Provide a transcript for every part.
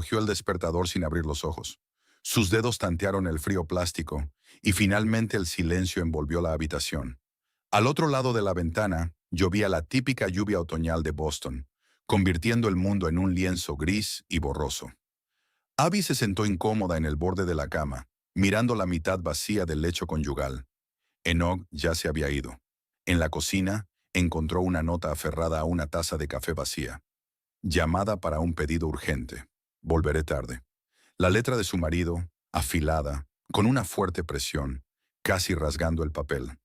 Cogió el despertador sin abrir los ojos. Sus dedos tantearon el frío plástico y finalmente el silencio envolvió la habitación. Al otro lado de la ventana llovía la típica lluvia otoñal de Boston, convirtiendo el mundo en un lienzo gris y borroso. Abby se sentó incómoda en el borde de la cama, mirando la mitad vacía del lecho conyugal. Enoch ya se había ido. En la cocina, encontró una nota aferrada a una taza de café vacía. Llamada para un pedido urgente. Volveré tarde. La letra de su marido, afilada, con una fuerte presión, casi rasgando el papel.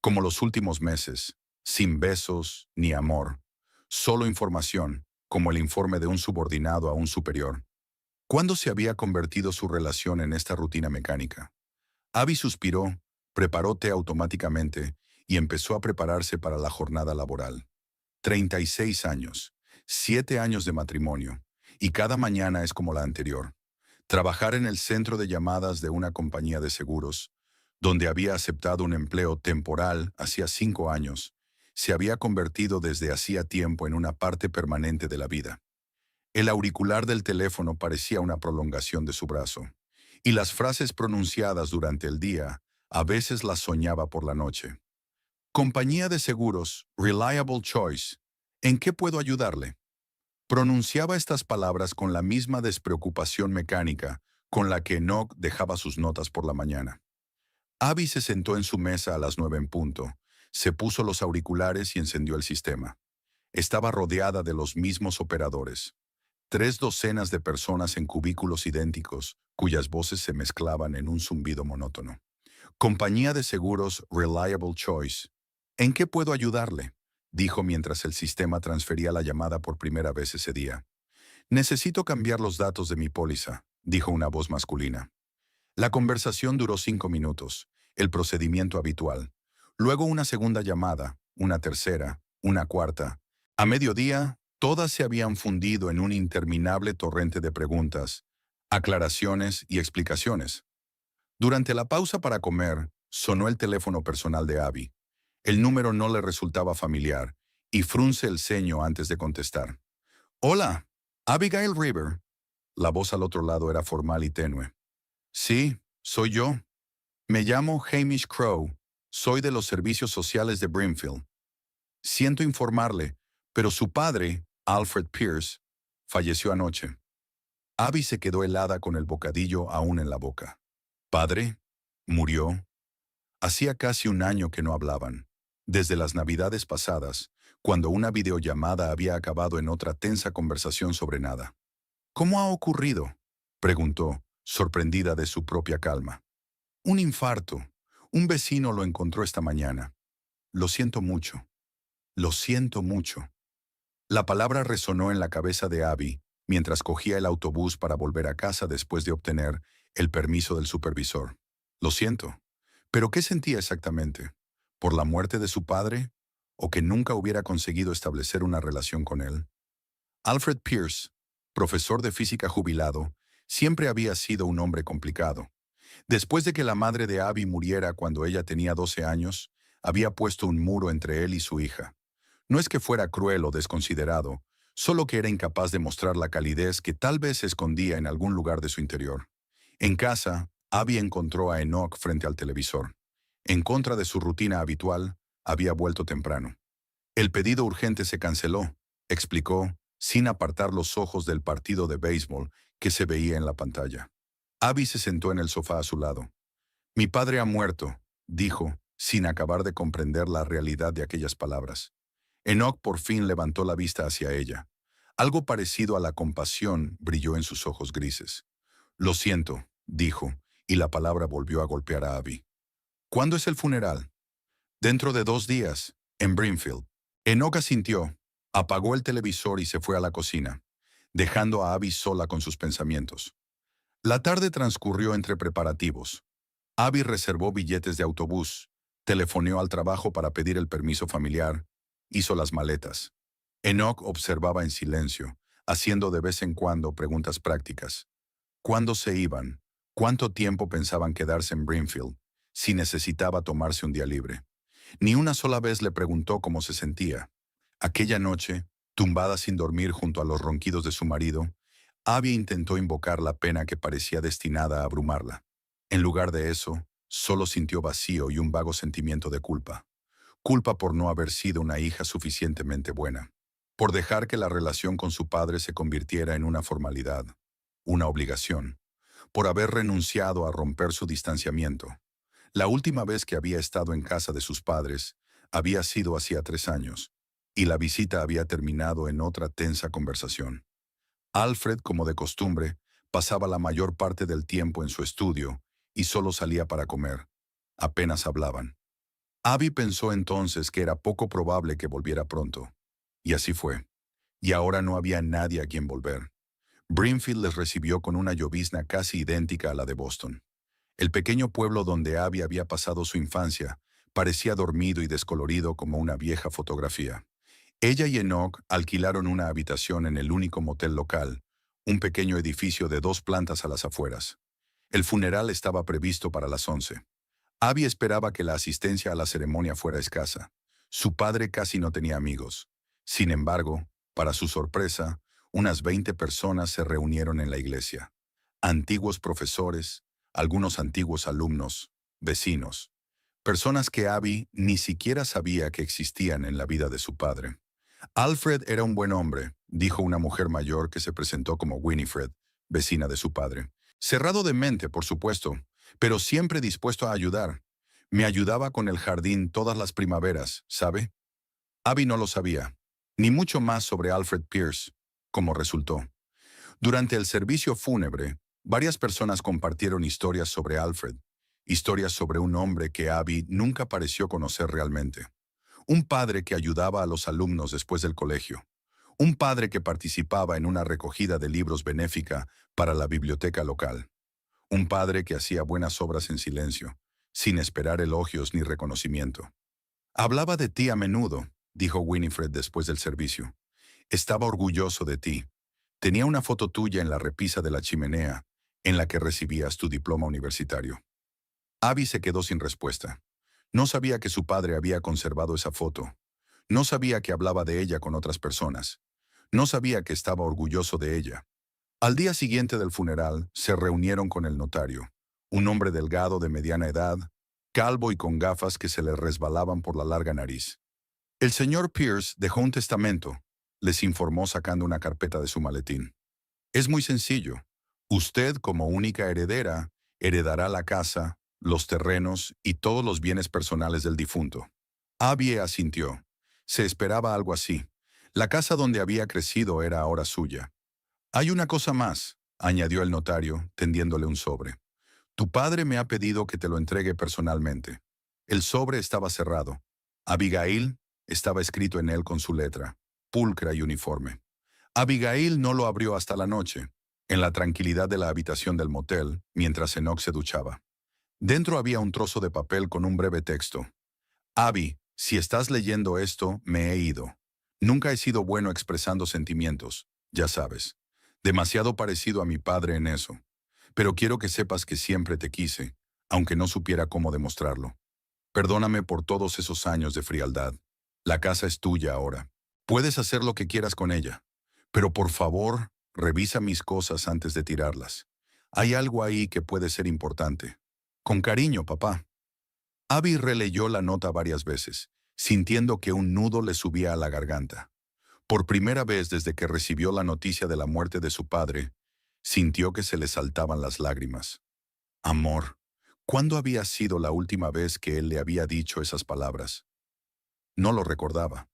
Como los últimos meses, sin besos ni amor. Solo información, como el informe de un subordinado a un superior. ¿Cuándo se había convertido su relación en esta rutina mecánica? Abby suspiró, preparó té automáticamente y empezó a prepararse para la jornada laboral. 36 años, 7 años de matrimonio, y cada mañana es como la anterior. Trabajar en el centro de llamadas de una compañía de seguros, donde había aceptado un empleo temporal hacía 5 años, se había convertido desde hacía tiempo en una parte permanente de la vida. El auricular del teléfono parecía una prolongación de su brazo, y las frases pronunciadas durante el día a veces las soñaba por la noche. Compañía de seguros, Reliable Choice. ¿En qué puedo ayudarle? Pronunciaba estas palabras con la misma despreocupación mecánica con la que Enoch dejaba sus notas por la mañana. Abby se sentó en su mesa a las 9 en punto, se puso los auriculares y encendió el sistema. Estaba rodeada de los mismos operadores. 3 docenas de personas en cubículos idénticos, cuyas voces se mezclaban en un zumbido monótono. Compañía de seguros Reliable Choice. ¿En qué puedo ayudarle?, dijo mientras el sistema transfería la llamada por primera vez ese día. Necesito cambiar los datos de mi póliza, dijo una voz masculina. La conversación duró 5 minutos, el procedimiento habitual. Luego una segunda llamada, una tercera, una cuarta. A mediodía, todas se habían fundido en un interminable torrente de preguntas, aclaraciones y explicaciones. Durante la pausa para comer, sonó el teléfono personal de Abby. El número no le resultaba familiar, y frunce el ceño antes de contestar. «Hola, Abigail River». La voz al otro lado era formal y tenue. «Sí, soy yo. Me llamo Hamish Crowe. Soy de los servicios sociales de Brimfield. Siento informarle, pero su padre, Alfred Pierce, falleció anoche». Abby se quedó helada con el bocadillo aún en la boca. «¿Padre? ¿Murió?». Hacía casi un año que no hablaban. Desde las Navidades pasadas, cuando una videollamada había acabado en otra tensa conversación sobre nada. «¿Cómo ha ocurrido?», preguntó, sorprendida de su propia calma. «Un infarto. Un vecino lo encontró esta mañana. Lo siento mucho. Lo siento mucho». La palabra resonó en la cabeza de Abby mientras cogía el autobús para volver a casa después de obtener el permiso del supervisor. «Lo siento». ¿Pero qué sentía exactamente? ¿Por la muerte de su padre? ¿O que nunca hubiera conseguido establecer una relación con él? Alfred Pierce, profesor de física jubilado, siempre había sido un hombre complicado. Después de que la madre de Abby muriera cuando ella tenía 12 años, había puesto un muro entre él y su hija. No es que fuera cruel o desconsiderado, solo que era incapaz de mostrar la calidez que tal vez se escondía en algún lugar de su interior. En casa, Abby encontró a Enoch frente al televisor. En contra de su rutina habitual, había vuelto temprano. «El pedido urgente se canceló», explicó, sin apartar los ojos del partido de béisbol que se veía en la pantalla. Abby se sentó en el sofá a su lado. «Mi padre ha muerto», dijo, sin acabar de comprender la realidad de aquellas palabras. Enoch por fin levantó la vista hacia ella. Algo parecido a la compasión brilló en sus ojos grises. «Lo siento», dijo, y la palabra volvió a golpear a Abby. «¿Cuándo es el funeral?» «Dentro de 2 días, en Brimfield». Enoch asintió, apagó el televisor y se fue a la cocina, dejando a Abby sola con sus pensamientos. La tarde transcurrió entre preparativos. Abby reservó billetes de autobús, telefoneó al trabajo para pedir el permiso familiar, hizo las maletas. Enoch observaba en silencio, haciendo de vez en cuando preguntas prácticas. ¿Cuándo se iban? ¿Cuánto tiempo pensaban quedarse en Brimfield? Si necesitaba tomarse un día libre. Ni una sola vez le preguntó cómo se sentía. Aquella noche, tumbada sin dormir junto a los ronquidos de su marido, Abby intentó invocar la pena que parecía destinada a abrumarla. En lugar de eso, solo sintió vacío y un vago sentimiento de culpa. Culpa por no haber sido una hija suficientemente buena. Por dejar que la relación con su padre se convirtiera en una formalidad, una obligación. Por haber renunciado a romper su distanciamiento. La última vez que había estado en casa de sus padres había sido hacía 3 años, y la visita había terminado en otra tensa conversación. Alfred, como de costumbre, pasaba la mayor parte del tiempo en su estudio y solo salía para comer. Apenas hablaban. Abby pensó entonces que era poco probable que volviera pronto. Y así fue. Y ahora no había nadie a quien volver. Brimfield les recibió con una llovizna casi idéntica a la de Boston. El pequeño pueblo donde Abby había pasado su infancia parecía dormido y descolorido como una vieja fotografía. Ella y Enoch alquilaron una habitación en el único motel local, un pequeño edificio de 2 plantas a las afueras. El funeral estaba previsto para las 11. Abby esperaba que la asistencia a la ceremonia fuera escasa. Su padre casi no tenía amigos. Sin embargo, para su sorpresa, unas 20 personas se reunieron en la iglesia. Antiguos profesores, algunos antiguos alumnos, vecinos. Personas que Abby ni siquiera sabía que existían en la vida de su padre. Alfred era un buen hombre, dijo una mujer mayor que se presentó como Winifred, vecina de su padre. Cerrado de mente, por supuesto, pero siempre dispuesto a ayudar. Me ayudaba con el jardín todas las primaveras, ¿sabe? Abby no lo sabía, ni mucho más sobre Alfred Pierce, como resultó. Durante el servicio fúnebre, varias personas compartieron historias sobre Alfred, historias sobre un hombre que Abby nunca pareció conocer realmente. Un padre que ayudaba a los alumnos después del colegio. Un padre que participaba en una recogida de libros benéfica para la biblioteca local. Un padre que hacía buenas obras en silencio, sin esperar elogios ni reconocimiento. Hablaba de ti a menudo, dijo Winifred después del servicio. Estaba orgulloso de ti. Tenía una foto tuya en la repisa de la chimenea, en la que recibías tu diploma universitario. Abby se quedó sin respuesta. No sabía que su padre había conservado esa foto. No sabía que hablaba de ella con otras personas. No sabía que estaba orgulloso de ella. Al día siguiente del funeral, se reunieron con el notario, un hombre delgado de mediana edad, calvo y con gafas que se le resbalaban por la larga nariz. El señor Pierce dejó un testamento, les informó sacando una carpeta de su maletín. Es muy sencillo. Usted, como única heredera, heredará la casa, los terrenos y todos los bienes personales del difunto. Abby asintió. Se esperaba algo así. La casa donde había crecido era ahora suya. Hay una cosa más, añadió el notario, tendiéndole un sobre. Tu padre me ha pedido que te lo entregue personalmente. El sobre estaba cerrado. Abigail estaba escrito en él con su letra, pulcra y uniforme. Abigail no lo abrió hasta la noche, en la tranquilidad de la habitación del motel, mientras Enoch se duchaba. Dentro había un trozo de papel con un breve texto. Abby, si estás leyendo esto, me he ido. Nunca he sido bueno expresando sentimientos, ya sabes. Demasiado parecido a mi padre en eso. Pero quiero que sepas que siempre te quise, aunque no supiera cómo demostrarlo. Perdóname por todos esos años de frialdad. La casa es tuya ahora. Puedes hacer lo que quieras con ella. Pero por favor, revisa mis cosas antes de tirarlas. Hay algo ahí que puede ser importante. Con cariño, papá. Abby releyó la nota varias veces, sintiendo que un nudo le subía a la garganta. Por primera vez desde que recibió la noticia de la muerte de su padre, sintió que se le saltaban las lágrimas. Amor. ¿Cuándo había sido la última vez que él le había dicho esas palabras? No lo recordaba.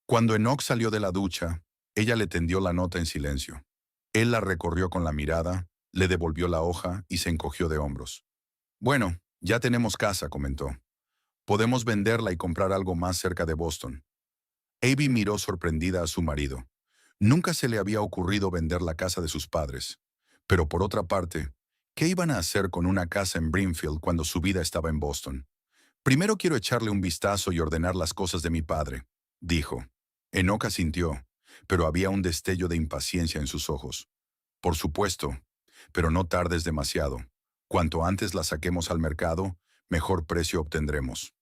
Cuando Enoch salió de la ducha, ella le tendió la nota en silencio. Él la recorrió con la mirada, le devolvió la hoja y se encogió de hombros. Bueno, ya tenemos casa, comentó. Podemos venderla y comprar algo más cerca de Boston. Abby miró sorprendida a su marido. Nunca se le había ocurrido vender la casa de sus padres. Pero por otra parte, ¿qué iban a hacer con una casa en Brimfield cuando su vida estaba en Boston? Primero quiero echarle un vistazo y ordenar las cosas de mi padre, dijo. Enoch asintió, pero había un destello de impaciencia en sus ojos. Por supuesto, pero no tardes demasiado. Cuanto antes la saquemos al mercado, mejor precio obtendremos.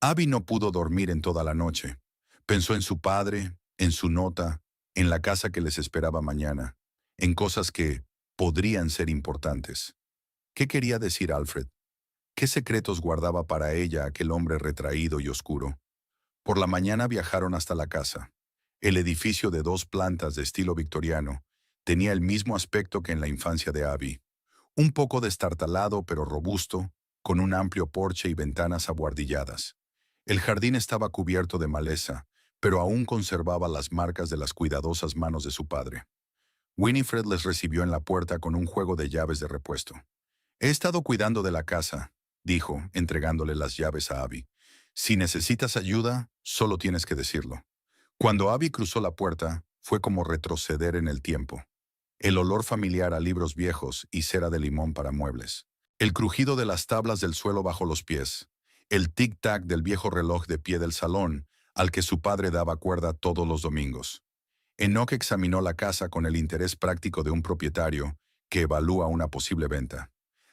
Abby no pudo dormir en toda la noche. Pensó en su padre, en su nota, en la casa que les esperaba mañana, en cosas que podrían ser importantes. ¿Qué quería decir Alfred? ¿Qué secretos guardaba para ella aquel hombre retraído y oscuro? Por la mañana viajaron hasta la casa. El edificio de 2 plantas de estilo victoriano tenía el mismo aspecto que en la infancia de Abby. Un poco destartalado pero robusto, con un amplio porche y ventanas abuhardilladas. El jardín estaba cubierto de maleza, pero aún conservaba las marcas de las cuidadosas manos de su padre. Winifred les recibió en la puerta con un juego de llaves de repuesto. He estado cuidando de la casa, dijo, entregándole las llaves a Abby. Si necesitas ayuda, solo tienes que decirlo. Cuando Abby cruzó la puerta, fue como retroceder en el tiempo. El olor familiar a libros viejos y cera de limón para muebles. El crujido de las tablas del suelo bajo los pies. El tic-tac del viejo reloj de pie del salón, al que su padre daba cuerda todos los domingos. Enoch examinó la casa con el interés práctico de un propietario que evalúa una posible venta.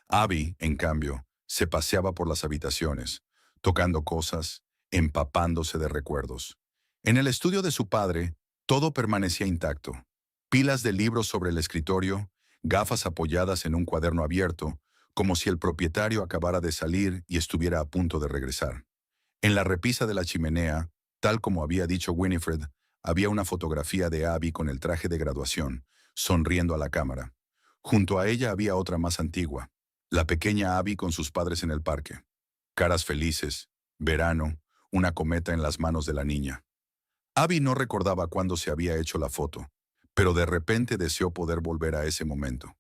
Abby, en cambio, se paseaba por las habitaciones, tocando cosas, empapándose de recuerdos. En el estudio de su padre, todo permanecía intacto. Pilas de libros sobre el escritorio, gafas apoyadas en un cuaderno abierto, como si el propietario acabara de salir y estuviera a punto de regresar. En la repisa de la chimenea, tal como había dicho Winifred, había una fotografía de Abby con el traje de graduación, sonriendo a la cámara. Junto a ella había otra más antigua, la pequeña Abby con sus padres en el parque. Caras felices, verano, una cometa en las manos de la niña. Abby no recordaba cuándo se había hecho la foto, pero de repente deseó poder volver a ese momento.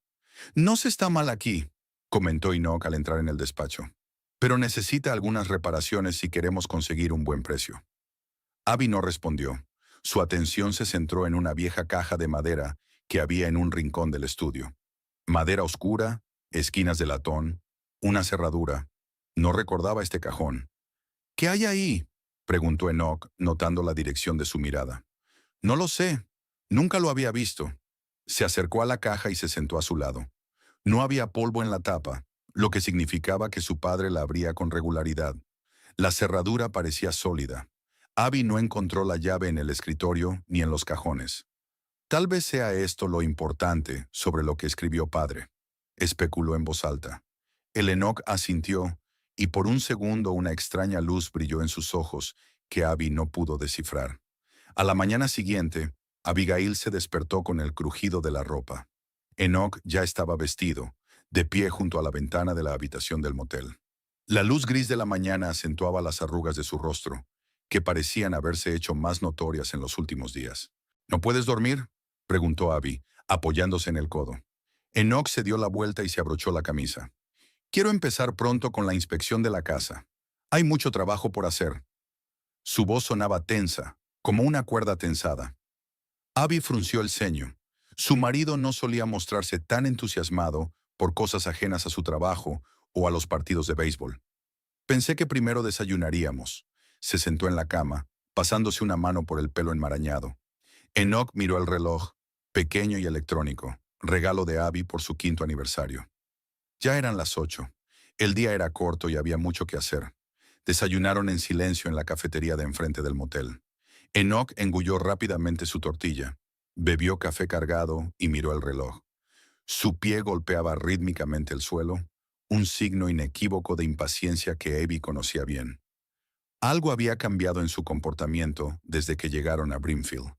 No se está mal aquí, comentó Enoch al entrar en el despacho, pero necesita algunas reparaciones si queremos conseguir un buen precio. Abby no respondió. Su atención se centró en una vieja caja de madera que había en un rincón del estudio. Madera oscura, esquinas de latón, una cerradura. No recordaba este cajón. ¿Qué hay ahí?, preguntó Enoch, notando la dirección de su mirada. No lo sé. Nunca lo había visto. Se acercó a la caja y se sentó a su lado. No había polvo en la tapa, lo que significaba que su padre la abría con regularidad. La cerradura parecía sólida. Abby no encontró la llave en el escritorio ni en los cajones. Tal vez sea esto lo importante sobre lo que escribió padre, especuló en voz alta. El Enoch asintió, y por un segundo una extraña luz brilló en sus ojos que Abby no pudo descifrar. A la mañana siguiente, Abigail se despertó con el crujido de la ropa. Enoch ya estaba vestido, de pie junto a la ventana de la habitación del motel. La luz gris de la mañana acentuaba las arrugas de su rostro, que parecían haberse hecho más notorias en los últimos días. ¿No puedes dormir?, preguntó Abby, apoyándose en el codo. Enoch se dio la vuelta y se abrochó la camisa. Quiero empezar pronto con la inspección de la casa. Hay mucho trabajo por hacer. Su voz sonaba tensa, como una cuerda tensada. Abby frunció el ceño. Su marido no solía mostrarse tan entusiasmado por cosas ajenas a su trabajo o a los partidos de béisbol. Pensé que primero desayunaríamos. Se sentó en la cama, pasándose una mano por el pelo enmarañado. Enoch miró el reloj, pequeño y electrónico, regalo de Abby por su 5º aniversario. Ya eran las 8. El día era corto y había mucho que hacer. Desayunaron en silencio en la cafetería de enfrente del motel. Enoch engulló rápidamente su tortilla, bebió café cargado y miró el reloj. Su pie golpeaba rítmicamente el suelo, un signo inequívoco de impaciencia que Abby conocía bien. Algo había cambiado en su comportamiento desde que llegaron a Brimfield.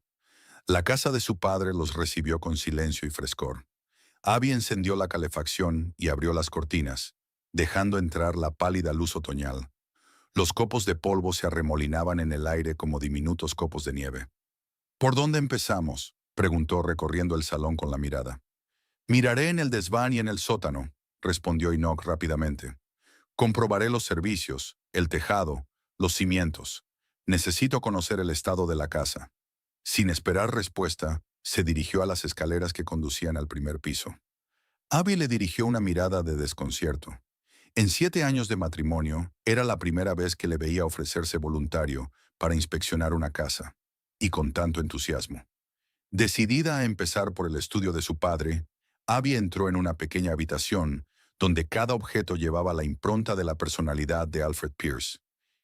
La casa de su padre los recibió con silencio y frescor. Abby encendió la calefacción y abrió las cortinas, dejando entrar la pálida luz otoñal. Los copos de polvo se arremolinaban en el aire como diminutos copos de nieve. ¿Por dónde empezamos?, preguntó recorriendo el salón con la mirada. Miraré en el desván y en el sótano, respondió Enoch rápidamente. Comprobaré los servicios, el tejado, los cimientos. Necesito conocer el estado de la casa. Sin esperar respuesta, se dirigió a las escaleras que conducían al primer piso. Abby le dirigió una mirada de desconcierto. En 7 años de matrimonio, era la primera vez que le veía ofrecerse voluntario para inspeccionar una casa, y con tanto entusiasmo. Decidida a empezar por el estudio de su padre, Abby entró en una pequeña habitación donde cada objeto llevaba la impronta de la personalidad de Alfred Pierce.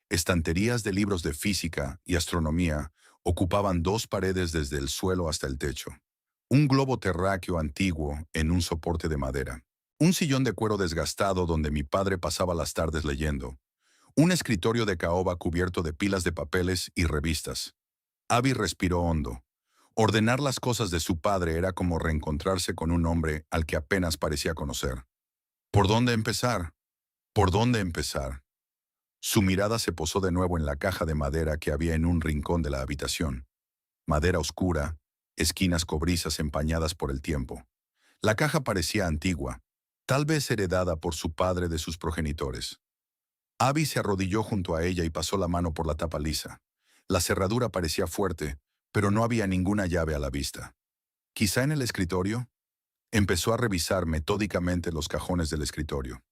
Estanterías de libros de física y astronomía ocupaban 2 paredes desde el suelo hasta el techo. Un globo terráqueo antiguo en un soporte de madera. Un sillón de cuero desgastado donde mi padre pasaba las tardes leyendo. Un escritorio de caoba cubierto de pilas de papeles y revistas. Abby respiró hondo. Ordenar las cosas de su padre era como reencontrarse con un hombre al que apenas parecía conocer. ¿Por dónde empezar? ¿Por dónde empezar? Su mirada se posó de nuevo en la caja de madera que había en un rincón de la habitación. Madera oscura, esquinas cobrizas empañadas por el tiempo. La caja parecía antigua, tal vez heredada por su padre de sus progenitores. Abby se arrodilló junto a ella y pasó la mano por la tapa lisa. La cerradura parecía fuerte, pero no había ninguna llave a la vista. ¿Quizá en el escritorio? Empezó a revisar metódicamente los cajones del escritorio.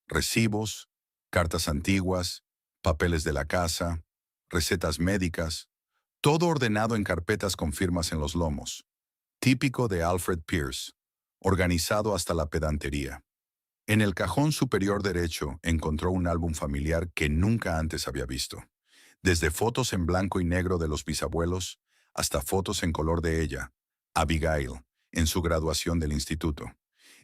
Recibos, cartas antiguas, papeles de la casa, recetas médicas, todo ordenado en carpetas con firmas en los lomos. Típico de Alfred Pierce, organizado hasta la pedantería. En el cajón superior derecho encontró un álbum familiar que nunca antes había visto. Desde fotos en blanco y negro de los bisabuelos hasta fotos en color de ella, Abigail, en su graduación del instituto.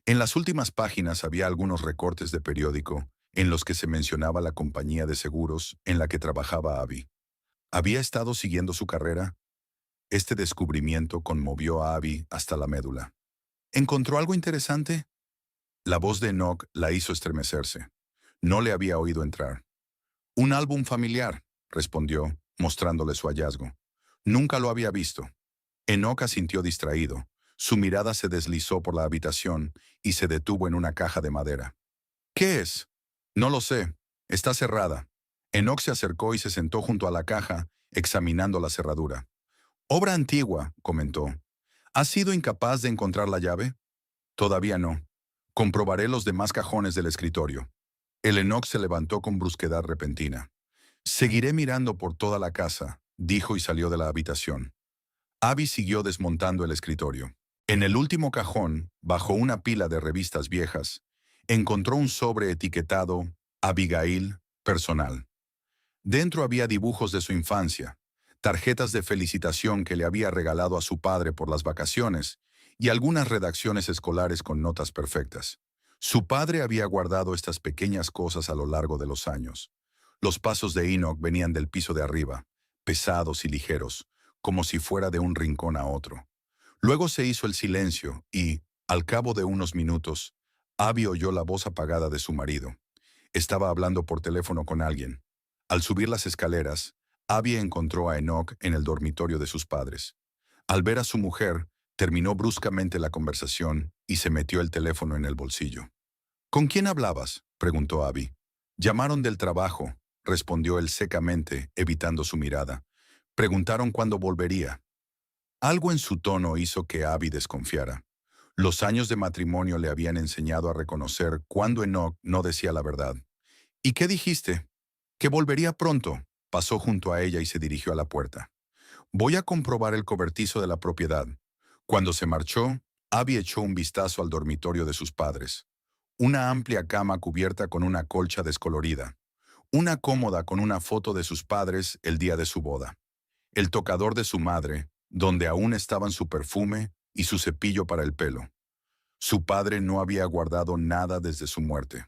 En las últimas páginas había algunos recortes de periódico en los que se mencionaba la compañía de seguros en la que trabajaba Abby. ¿Había estado siguiendo su carrera? Este descubrimiento conmovió a Abby hasta la médula. ¿Encontró algo interesante? La voz de Enoch la hizo estremecerse. No le había oído entrar. Un álbum familiar, respondió, mostrándole su hallazgo. Nunca lo había visto. Enoch asintió distraído. Su mirada se deslizó por la habitación y se detuvo en una caja de madera. ¿Qué es? No lo sé. Está cerrada. Enoch se acercó y se sentó junto a la caja, examinando la cerradura. Obra antigua, comentó. ¿Has sido incapaz de encontrar la llave? Todavía no. Comprobaré los demás cajones del escritorio. El Enoch se levantó con brusquedad repentina. Seguiré mirando por toda la casa, dijo y salió de la habitación. Abby siguió desmontando el escritorio. En el último cajón, bajo una pila de revistas viejas, encontró un sobre etiquetado Abigail, personal. Dentro había dibujos de su infancia, tarjetas de felicitación que le había regalado a su padre por las vacaciones y algunas redacciones escolares con notas perfectas. Su padre había guardado estas pequeñas cosas a lo largo de los años. Los pasos de Enoch venían del piso de arriba, pesados y ligeros, como si fuera de un rincón a otro. Luego se hizo el silencio y, al cabo de unos minutos, Abby oyó la voz apagada de su marido. Estaba hablando por teléfono con alguien. Al subir las escaleras, Abby encontró a Enoch en el dormitorio de sus padres. Al ver a su mujer, terminó bruscamente la conversación y se metió el teléfono en el bolsillo. ¿Con quién hablabas?, preguntó Abby. Llamaron del trabajo, respondió él secamente, evitando su mirada. Preguntaron cuándo volvería. Algo en su tono hizo que Abby desconfiara. Los años de matrimonio le habían enseñado a reconocer cuándo Enoch no decía la verdad. ¿Y qué dijiste? Que volvería pronto. Pasó junto a ella y se dirigió a la puerta. Voy a comprobar el cobertizo de la propiedad. Cuando se marchó, Abby echó un vistazo al dormitorio de sus padres. Una amplia cama cubierta con una colcha descolorida. Una cómoda con una foto de sus padres el día de su boda. El tocador de su madre, donde aún estaban su perfume y su cepillo para el pelo. Su padre no había guardado nada desde su muerte.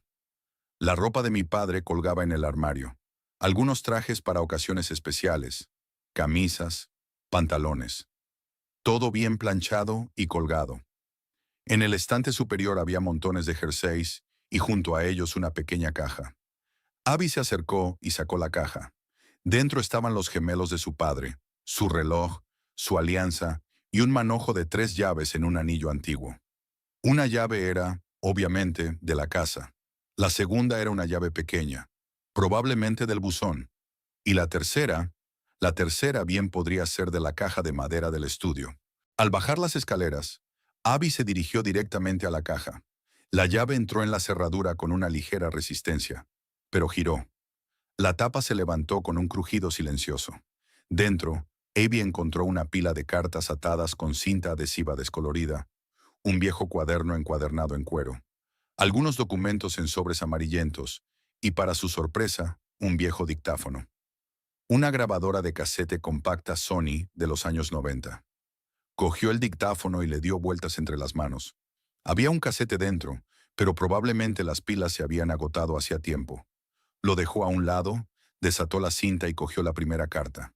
La ropa de mi padre colgaba en el armario. Algunos trajes para ocasiones especiales, camisas, pantalones. Todo bien planchado y colgado. En el estante superior había montones de jerseys y junto a ellos una pequeña caja. Abby se acercó y sacó la caja. Dentro estaban los gemelos de su padre, su reloj, su alianza y un manojo de 3 llaves en un anillo antiguo. Una llave era, obviamente, de la casa. La segunda era una llave pequeña, probablemente del buzón. Y la tercera bien podría ser de la caja de madera del estudio. Al bajar las escaleras, Abby se dirigió directamente a la caja. La llave entró en la cerradura con una ligera resistencia, pero giró. La tapa se levantó con un crujido silencioso. Dentro, Abby encontró una pila de cartas atadas con cinta adhesiva descolorida, un viejo cuaderno encuadernado en cuero, algunos documentos en sobres amarillentos y, para su sorpresa, un viejo dictáfono. Una grabadora de casete compacta Sony de los años 90. Cogió el dictáfono y le dio vueltas entre las manos. Había un casete dentro, pero probablemente las pilas se habían agotado hacía tiempo. Lo dejó a un lado, desató la cinta y cogió la primera carta.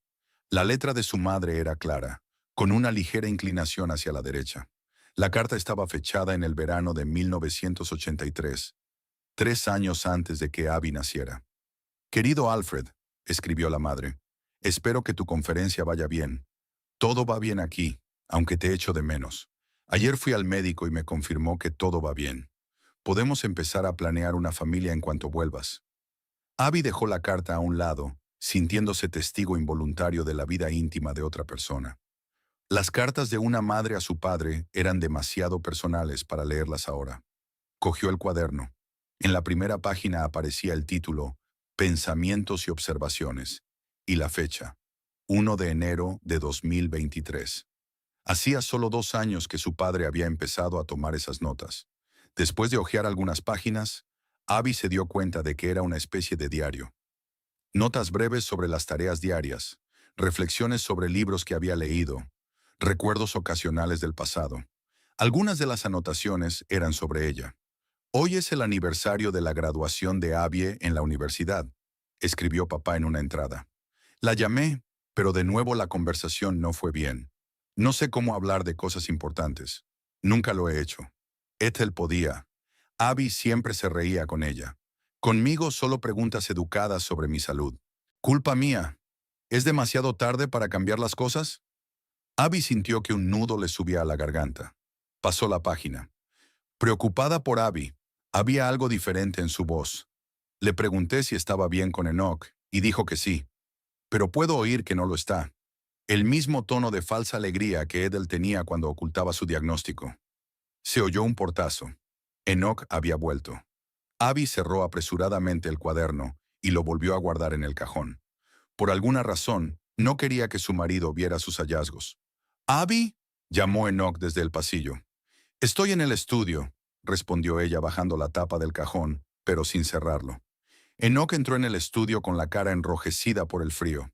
La letra de su madre era clara, con una ligera inclinación hacia la derecha. La carta estaba fechada en el verano de 1983, 3 años antes de que Abby naciera. «Querido Alfred», escribió la madre, «espero que tu conferencia vaya bien. Todo va bien aquí, aunque te echo de menos. Ayer fui al médico y me confirmó que todo va bien. Podemos empezar a planear una familia en cuanto vuelvas». Abby dejó la carta a un lado, sintiéndose testigo involuntario de la vida íntima de otra persona. Las cartas de una madre a su padre eran demasiado personales para leerlas ahora. Cogió el cuaderno. En la primera página aparecía el título «Pensamientos y observaciones» y la fecha, 1 de enero de 2023. Hacía solo 2 años que su padre había empezado a tomar esas notas. Después de hojear algunas páginas, Abby se dio cuenta de que era una especie de diario. Notas breves sobre las tareas diarias, reflexiones sobre libros que había leído, recuerdos ocasionales del pasado. Algunas de las anotaciones eran sobre ella. «Hoy es el aniversario de la graduación de Abby en la universidad», escribió papá en una entrada. «La llamé, pero de nuevo la conversación no fue bien. No sé cómo hablar de cosas importantes. Nunca lo he hecho. Ethel podía. Abby siempre se reía con ella. Conmigo solo preguntas educadas sobre mi salud. Culpa mía. ¿Es demasiado tarde para cambiar las cosas?» Abby sintió que un nudo le subía a la garganta. Pasó la página. Preocupada por Abby, había algo diferente en su voz. Le pregunté si estaba bien con Enoch, y dijo que sí. Pero puedo oír que no lo está. El mismo tono de falsa alegría que Ethel tenía cuando ocultaba su diagnóstico. Se oyó un portazo. Enoch había vuelto. Abby cerró apresuradamente el cuaderno y lo volvió a guardar en el cajón. Por alguna razón, no quería que su marido viera sus hallazgos. «¿Abby?», llamó Enoch desde el pasillo. «Estoy en el estudio», respondió ella bajando la tapa del cajón, pero sin cerrarlo. Enoch entró en el estudio con la cara enrojecida por el frío.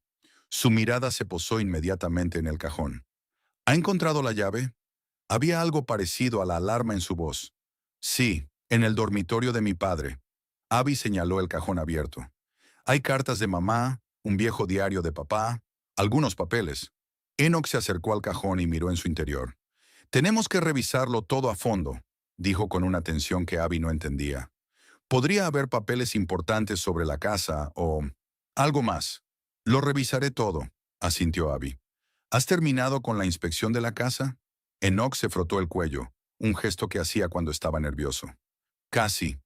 Su mirada se posó inmediatamente en el cajón. «¿Ha encontrado la llave?» Había algo parecido a la alarma en su voz. «Sí, en el dormitorio de mi padre». Abby señaló el cajón abierto. «Hay cartas de mamá, un viejo diario de papá, algunos papeles». Enoch se acercó al cajón y miró en su interior. «Tenemos que revisarlo todo a fondo», dijo con una tensión que Abby no entendía. «Podría haber papeles importantes sobre la casa o algo más». «Lo revisaré todo», asintió Abby. «¿Has terminado con la inspección de la casa?» Enoch se frotó el cuello, un gesto que hacía cuando estaba nervioso. «Casi.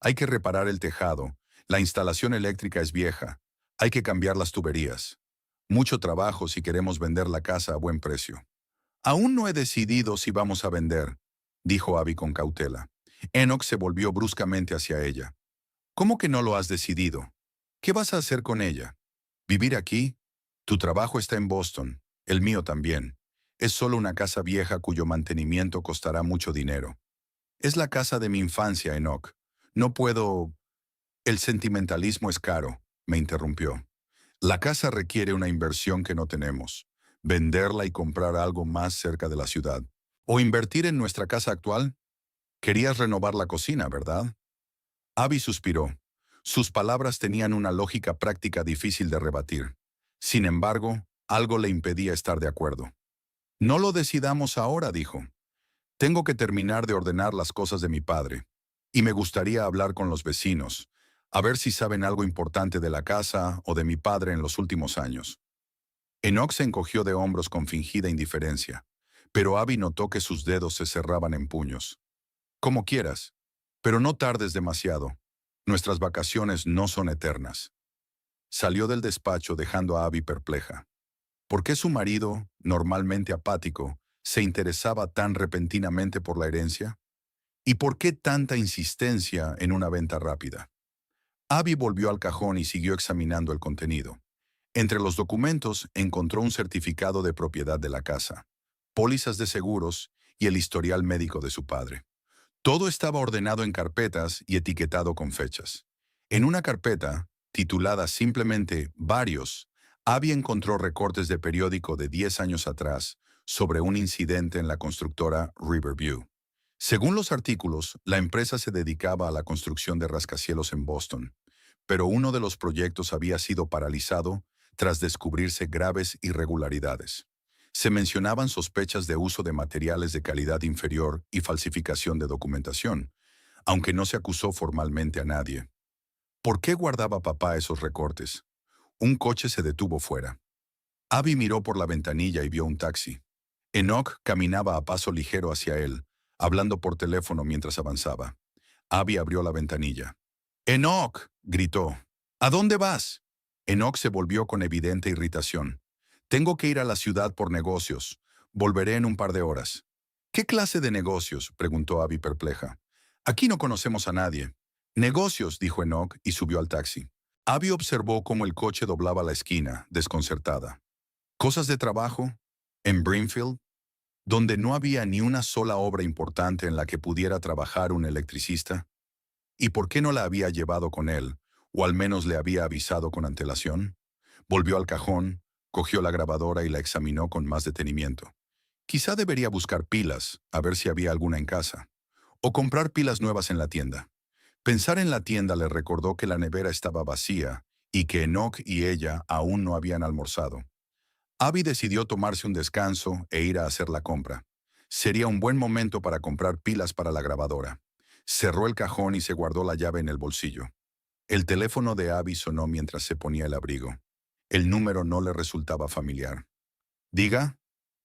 Hay que reparar el tejado. La instalación eléctrica es vieja. Hay que cambiar las tuberías. Mucho trabajo si queremos vender la casa a buen precio». «Aún no he decidido si vamos a vender», dijo Abby con cautela. Enoch se volvió bruscamente hacia ella. «¿Cómo que no lo has decidido? ¿Qué vas a hacer con ella? ¿Vivir aquí? Tu trabajo está en Boston, el mío también. Es solo una casa vieja cuyo mantenimiento costará mucho dinero. Es la casa de mi infancia, Enoch. No puedo...» «El sentimentalismo es caro», me interrumpió. «La casa requiere una inversión que no tenemos. Venderla y comprar algo más cerca de la ciudad. O invertir en nuestra casa actual. Querías renovar la cocina, ¿verdad?» Abby suspiró. Sus palabras tenían una lógica práctica difícil de rebatir. Sin embargo, algo le impedía estar de acuerdo. «No lo decidamos ahora», dijo. «Tengo que terminar de ordenar las cosas de mi padre. Y me gustaría hablar con los vecinos, a ver si saben algo importante de la casa o de mi padre en los últimos años». Enoch se encogió de hombros con fingida indiferencia, pero Abby notó que sus dedos se cerraban en puños. «Como quieras, pero no tardes demasiado. Nuestras vacaciones no son eternas». Salió del despacho dejando a Abby perpleja. ¿Por qué su marido, normalmente apático, se interesaba tan repentinamente por la herencia? ¿Y por qué tanta insistencia en una venta rápida? Abby volvió al cajón y siguió examinando el contenido. Entre los documentos encontró un certificado de propiedad de la casa, pólizas de seguros y el historial médico de su padre. Todo estaba ordenado en carpetas y etiquetado con fechas. En una carpeta, titulada simplemente «Varios», Abby encontró recortes de periódico de 10 años atrás sobre un incidente en la constructora Riverview. Según los artículos, la empresa se dedicaba a la construcción de rascacielos en Boston, pero uno de los proyectos había sido paralizado tras descubrirse graves irregularidades. Se mencionaban sospechas de uso de materiales de calidad inferior y falsificación de documentación, aunque no se acusó formalmente a nadie. ¿Por qué guardaba papá esos recortes? Un coche se detuvo fuera. Abby miró por la ventanilla y vio un taxi. Enoch caminaba a paso ligero hacia él, hablando por teléfono mientras avanzaba. Abby abrió la ventanilla. ¡Enoch!, gritó. ¿A dónde vas? Enoch se volvió con evidente irritación. Tengo que ir a la ciudad por negocios. Volveré en un par de horas. ¿Qué clase de negocios?, preguntó Abby perpleja. Aquí no conocemos a nadie. Negocios, dijo Enoch y subió al taxi. Abby observó cómo el coche doblaba la esquina, desconcertada. ¿Cosas de trabajo? ¿En Brimfield? ¿Donde no había ni una sola obra importante en la que pudiera trabajar un electricista? ¿Y por qué no la había llevado con él, o al menos le había avisado con antelación? Volvió al cajón, cogió la grabadora y la examinó con más detenimiento. Quizá debería buscar pilas, a ver si había alguna en casa. O comprar pilas nuevas en la tienda. Pensar en la tienda le recordó que la nevera estaba vacía y que Enoch y ella aún no habían almorzado. Abby decidió tomarse un descanso e ir a hacer la compra. Sería un buen momento para comprar pilas para la grabadora. Cerró el cajón y se guardó la llave en el bolsillo. El teléfono de Abby sonó mientras se ponía el abrigo. El número no le resultaba familiar. Diga,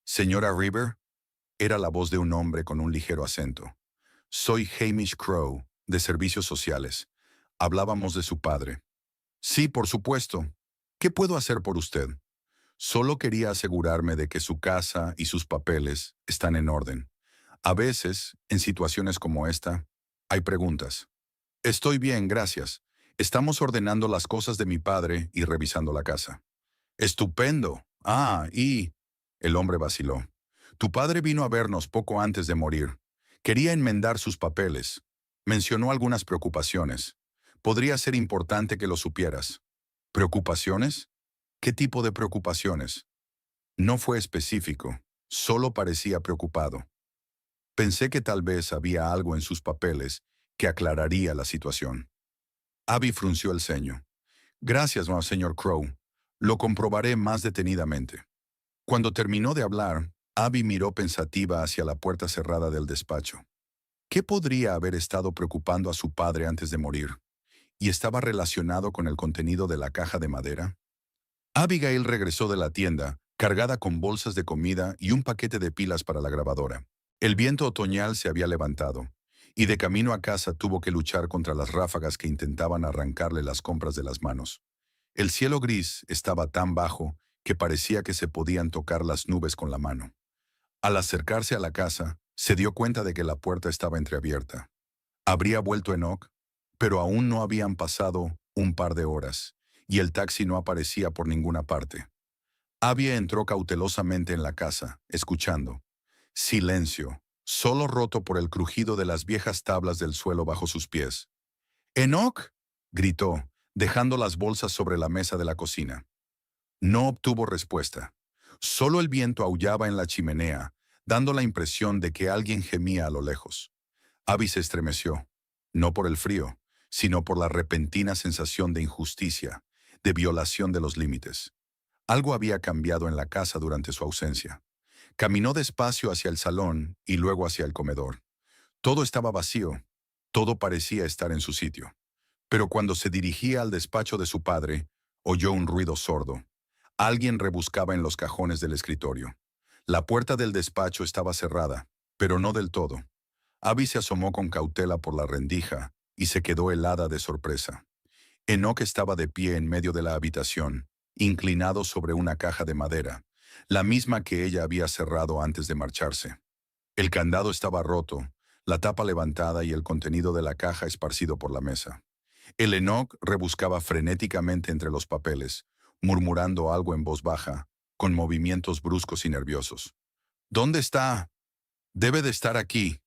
señora River, era la voz de un hombre con un ligero acento. Soy Hamish Crowe, de Servicios Sociales. Hablábamos de su padre. Sí, por supuesto. ¿Qué puedo hacer por usted? Solo quería asegurarme de que su casa y sus papeles están en orden. A veces, en situaciones como esta, hay preguntas. Estoy bien, gracias. Estamos ordenando las cosas de mi padre y revisando la casa. Estupendo. El hombre vaciló. Tu padre vino a vernos poco antes de morir. Quería enmendar sus papeles. Mencionó algunas preocupaciones. Podría ser importante que lo supieras. ¿Preocupaciones? ¿Qué tipo de preocupaciones? No fue específico, solo parecía preocupado. Pensé que tal vez había algo en sus papeles que aclararía la situación. Abby frunció el ceño. Gracias, señor Crowe. Lo comprobaré más detenidamente. Cuando terminó de hablar, Abby miró pensativa hacia la puerta cerrada del despacho. ¿Qué podría haber estado preocupando a su padre antes de morir? ¿Y estaba relacionado con el contenido de la caja de madera? Abigail regresó de la tienda, cargada con bolsas de comida y un paquete de pilas para la grabadora. El viento otoñal se había levantado, y de camino a casa tuvo que luchar contra las ráfagas que intentaban arrancarle las compras de las manos. El cielo gris estaba tan bajo que parecía que se podían tocar las nubes con la mano. Al acercarse a la casa, se dio cuenta de que la puerta estaba entreabierta. Habría vuelto Enoch, pero aún no habían pasado un par de horas, y el taxi no aparecía por ninguna parte. Abby entró cautelosamente en la casa, escuchando. Silencio, solo roto por el crujido de las viejas tablas del suelo bajo sus pies. «¡Enoch!», gritó, dejando las bolsas sobre la mesa de la cocina. No obtuvo respuesta. Solo el viento aullaba en la chimenea, dando la impresión de que alguien gemía a lo lejos. Abby se estremeció, no por el frío, sino por la repentina sensación de injusticia, de violación de los límites. Algo había cambiado en la casa durante su ausencia. Caminó despacio hacia el salón y luego hacia el comedor. Todo estaba vacío, todo parecía estar en su sitio. Pero cuando se dirigía al despacho de su padre, oyó un ruido sordo. Alguien rebuscaba en los cajones del escritorio. La puerta del despacho estaba cerrada, pero no del todo. Abby se asomó con cautela por la rendija y se quedó helada de sorpresa. Enoch estaba de pie en medio de la habitación, inclinado sobre una caja de madera, la misma que ella había cerrado antes de marcharse. El candado estaba roto, la tapa levantada y el contenido de la caja esparcido por la mesa. El Enoch rebuscaba frenéticamente entre los papeles, murmurando algo en voz baja, con movimientos bruscos y nerviosos. «¿Dónde está? Debe de estar aquí»,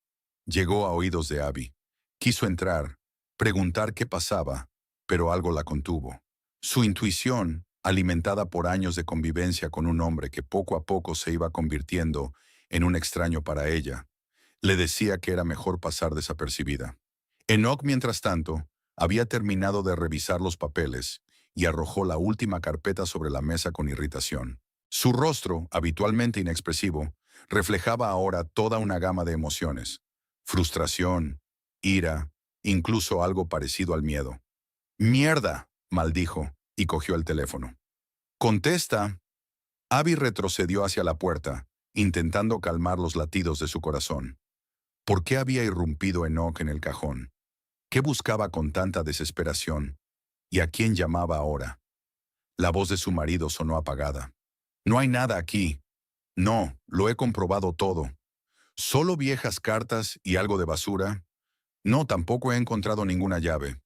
llegó a oídos de Abby. Quiso entrar, preguntar qué pasaba, pero algo la contuvo. Su intuición, alimentada por años de convivencia con un hombre que poco a poco se iba convirtiendo en un extraño para ella, le decía que era mejor pasar desapercibida. Enoch, mientras tanto, había terminado de revisar los papeles y arrojó la última carpeta sobre la mesa con irritación. Su rostro, habitualmente inexpresivo, reflejaba ahora toda una gama de emociones: frustración, ira, incluso algo parecido al miedo. «¡Mierda!», maldijo, y cogió el teléfono. «¡Contesta!». Abby retrocedió hacia la puerta, intentando calmar los latidos de su corazón. ¿Por qué había irrumpido Enoch en el cajón? ¿Qué buscaba con tanta desesperación? ¿Y a quién llamaba ahora? La voz de su marido sonó apagada. «No hay nada aquí». «No, lo he comprobado todo». «¿Solo viejas cartas y algo de basura?» «No, tampoco he encontrado ninguna llave».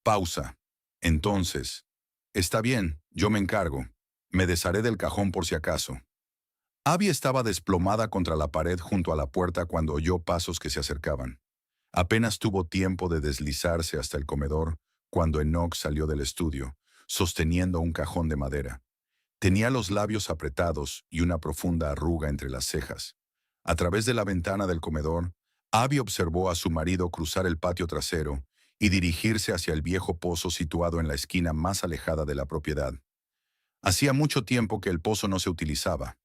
Pausa. «Entonces, está bien, yo me encargo. Me desharé del cajón por si acaso». Abby estaba desplomada contra la pared junto a la puerta cuando oyó pasos que se acercaban. Apenas tuvo tiempo de deslizarse hasta el comedor cuando Enoch salió del estudio, sosteniendo un cajón de madera. Tenía los labios apretados y una profunda arruga entre las cejas. A través de la ventana del comedor, Abby observó a su marido cruzar el patio trasero y dirigirse hacia el viejo pozo situado en la esquina más alejada de la propiedad. Hacía mucho tiempo que el pozo no se utilizaba.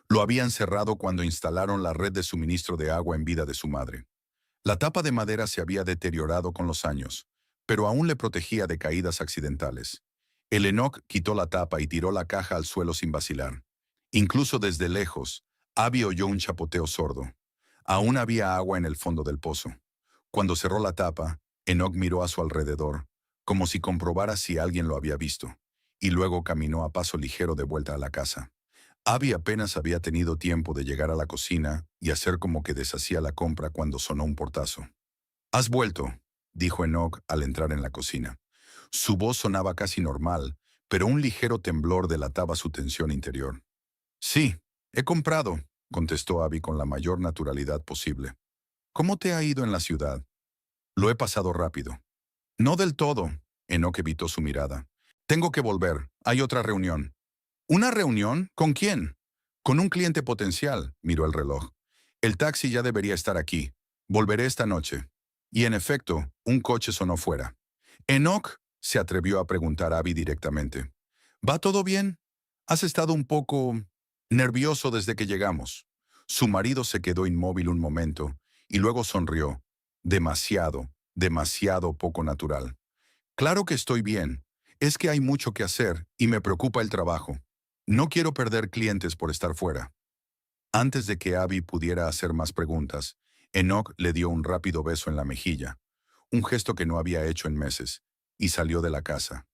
Lo habían cerrado cuando instalaron la red de suministro de agua en vida de su madre. La tapa de madera se había deteriorado con los años, pero aún le protegía de caídas accidentales. El Enoch quitó la tapa y tiró la caja al suelo sin vacilar. Incluso desde lejos, Abby oyó un chapoteo sordo. Aún había agua en el fondo del pozo. Cuando cerró la tapa, Enoch miró a su alrededor, como si comprobara si alguien lo había visto, y luego caminó a paso ligero de vuelta a la casa. Abby apenas había tenido tiempo de llegar a la cocina y hacer como que deshacía la compra cuando sonó un portazo. «¿Has vuelto?», dijo Enoch al entrar en la cocina. Su voz sonaba casi normal, pero un ligero temblor delataba su tensión interior. «Sí, he comprado», contestó Abby con la mayor naturalidad posible. «¿Cómo te ha ido en la ciudad?». «Lo he pasado rápido». «No del todo», Enoch evitó su mirada. «Tengo que volver, hay otra reunión». «¿Una reunión? ¿Con quién?». «Con un cliente potencial», miró el reloj. «El taxi ya debería estar aquí. Volveré esta noche». Y en efecto, un coche sonó fuera. «Enoch», se atrevió a preguntar a Abby directamente. «¿Va todo bien? Has estado un poco nervioso desde que llegamos». Su marido se quedó inmóvil un momento y luego sonrió. Demasiado, demasiado poco natural. «Claro que estoy bien. Es que hay mucho que hacer y me preocupa el trabajo. No quiero perder clientes por estar fuera». Antes de que Abby pudiera hacer más preguntas, Enoch le dio un rápido beso en la mejilla, un gesto que no había hecho en meses, y salió de la casa.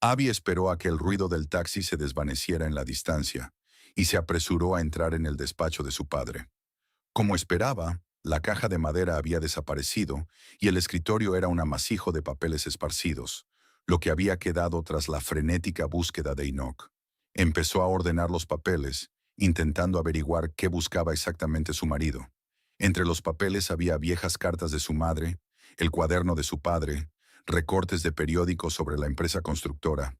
Abby esperó a que el ruido del taxi se desvaneciera en la distancia, y se apresuró a entrar en el despacho de su padre. Como esperaba, la caja de madera había desaparecido y el escritorio era un amasijo de papeles esparcidos, lo que había quedado tras la frenética búsqueda de Enoch. Empezó a ordenar los papeles, intentando averiguar qué buscaba exactamente su marido. Entre los papeles había viejas cartas de su madre, el cuaderno de su padre, recortes de periódicos sobre la empresa constructora,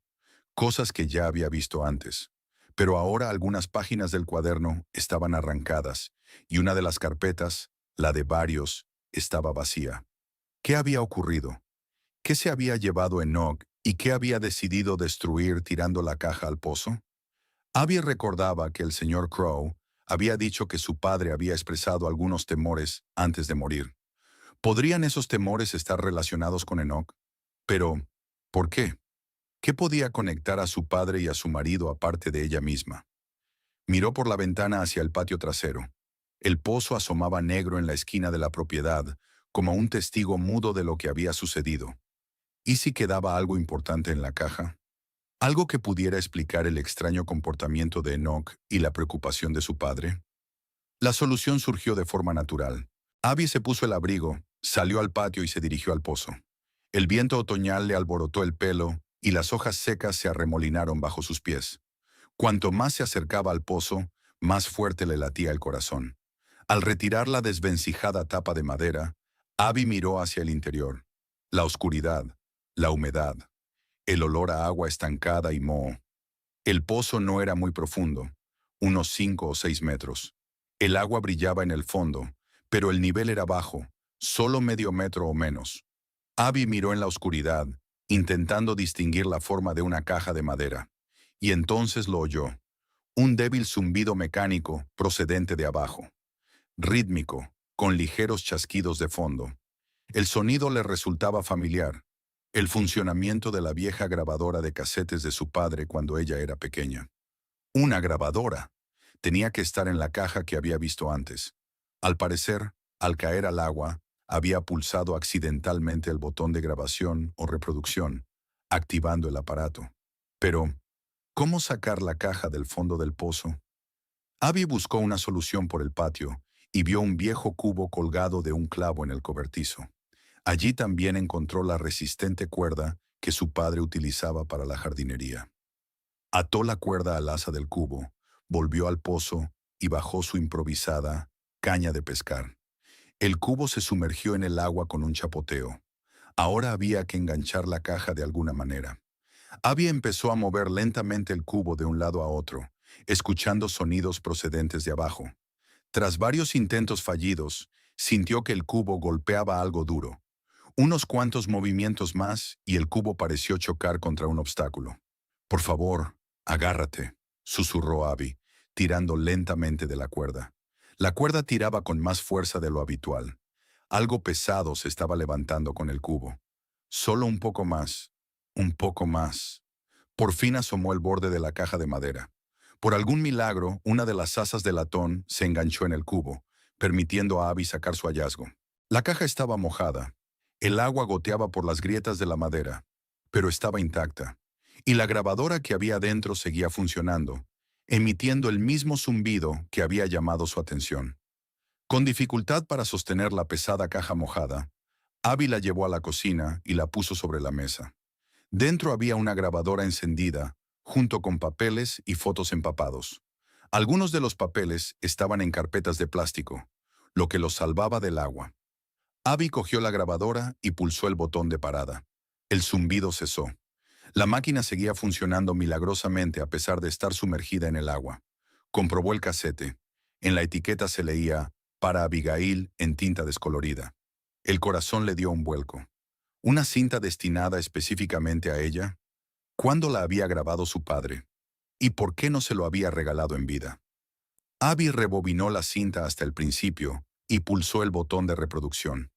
cosas que ya había visto antes. Pero ahora algunas páginas del cuaderno estaban arrancadas y una de las carpetas, la de varios, estaba vacía. ¿Qué había ocurrido? ¿Qué se había llevado Enoch y qué había decidido destruir tirando la caja al pozo? Abby recordaba que el señor Crow había dicho que su padre había expresado algunos temores antes de morir. ¿Podrían esos temores estar relacionados con Enoch? Pero, ¿por qué? ¿Qué podía conectar a su padre y a su marido aparte de ella misma? Miró por la ventana hacia el patio trasero. El pozo asomaba negro en la esquina de la propiedad, como un testigo mudo de lo que había sucedido. ¿Y si quedaba algo importante en la caja? ¿Algo que pudiera explicar el extraño comportamiento de Enoch y la preocupación de su padre? La solución surgió de forma natural. Abby se puso el abrigo, salió al patio y se dirigió al pozo. El viento otoñal le alborotó el pelo y las hojas secas se arremolinaron bajo sus pies. Cuanto más se acercaba al pozo, más fuerte le latía el corazón. Al retirar la desvencijada tapa de madera, Abby miró hacia el interior. La oscuridad, la humedad, el olor a agua estancada y moho. El pozo no era muy profundo, unos 5 o 6 metros. El agua brillaba en el fondo, pero el nivel era bajo, solo medio metro o menos. Abby miró en la oscuridad, intentando distinguir la forma de una caja de madera, y entonces lo oyó. Un débil zumbido mecánico procedente de abajo, rítmico, con ligeros chasquidos de fondo. El sonido le resultaba familiar, el funcionamiento de la vieja grabadora de casetes de su padre cuando ella era pequeña. Una grabadora. Tenía que estar en la caja que había visto antes. Al parecer, al caer al agua, había pulsado accidentalmente el botón de grabación o reproducción, activando el aparato. Pero, ¿cómo sacar la caja del fondo del pozo? Abby buscó una solución por el patio y vio un viejo cubo colgado de un clavo en el cobertizo. Allí también encontró la resistente cuerda que su padre utilizaba para la jardinería. Ató la cuerda al asa del cubo, volvió al pozo y bajó su improvisada caña de pescar. El cubo se sumergió en el agua con un chapoteo. Ahora había que enganchar la caja de alguna manera. Abby empezó a mover lentamente el cubo de un lado a otro, escuchando sonidos procedentes de abajo. Tras varios intentos fallidos, sintió que el cubo golpeaba algo duro. Unos cuantos movimientos más y el cubo pareció chocar contra un obstáculo. «Por favor, agárrate», susurró Abby, tirando lentamente de la cuerda. La cuerda tiraba con más fuerza de lo habitual. Algo pesado se estaba levantando con el cubo. Solo un poco más, un poco más. Por fin asomó el borde de la caja de madera. Por algún milagro, una de las asas de latón se enganchó en el cubo, permitiendo a Abby sacar su hallazgo. La caja estaba mojada. El agua goteaba por las grietas de la madera, pero estaba intacta. Y la grabadora que había dentro seguía funcionando, emitiendo el mismo zumbido que había llamado su atención. Con dificultad para sostener la pesada caja mojada, Abby la llevó a la cocina y la puso sobre la mesa. Dentro había una grabadora encendida, junto con papeles y fotos empapados. Algunos de los papeles estaban en carpetas de plástico, lo que los salvaba del agua. Abby cogió la grabadora y pulsó el botón de parada. El zumbido cesó. La máquina seguía funcionando milagrosamente a pesar de estar sumergida en el agua. Comprobó el casete. En la etiqueta se leía «Para Abigail» en tinta descolorida. El corazón le dio un vuelco. ¿Una cinta destinada específicamente a ella? ¿Cuándo la había grabado su padre? ¿Y por qué no se lo había regalado en vida? Abby rebobinó la cinta hasta el principio y pulsó el botón de reproducción.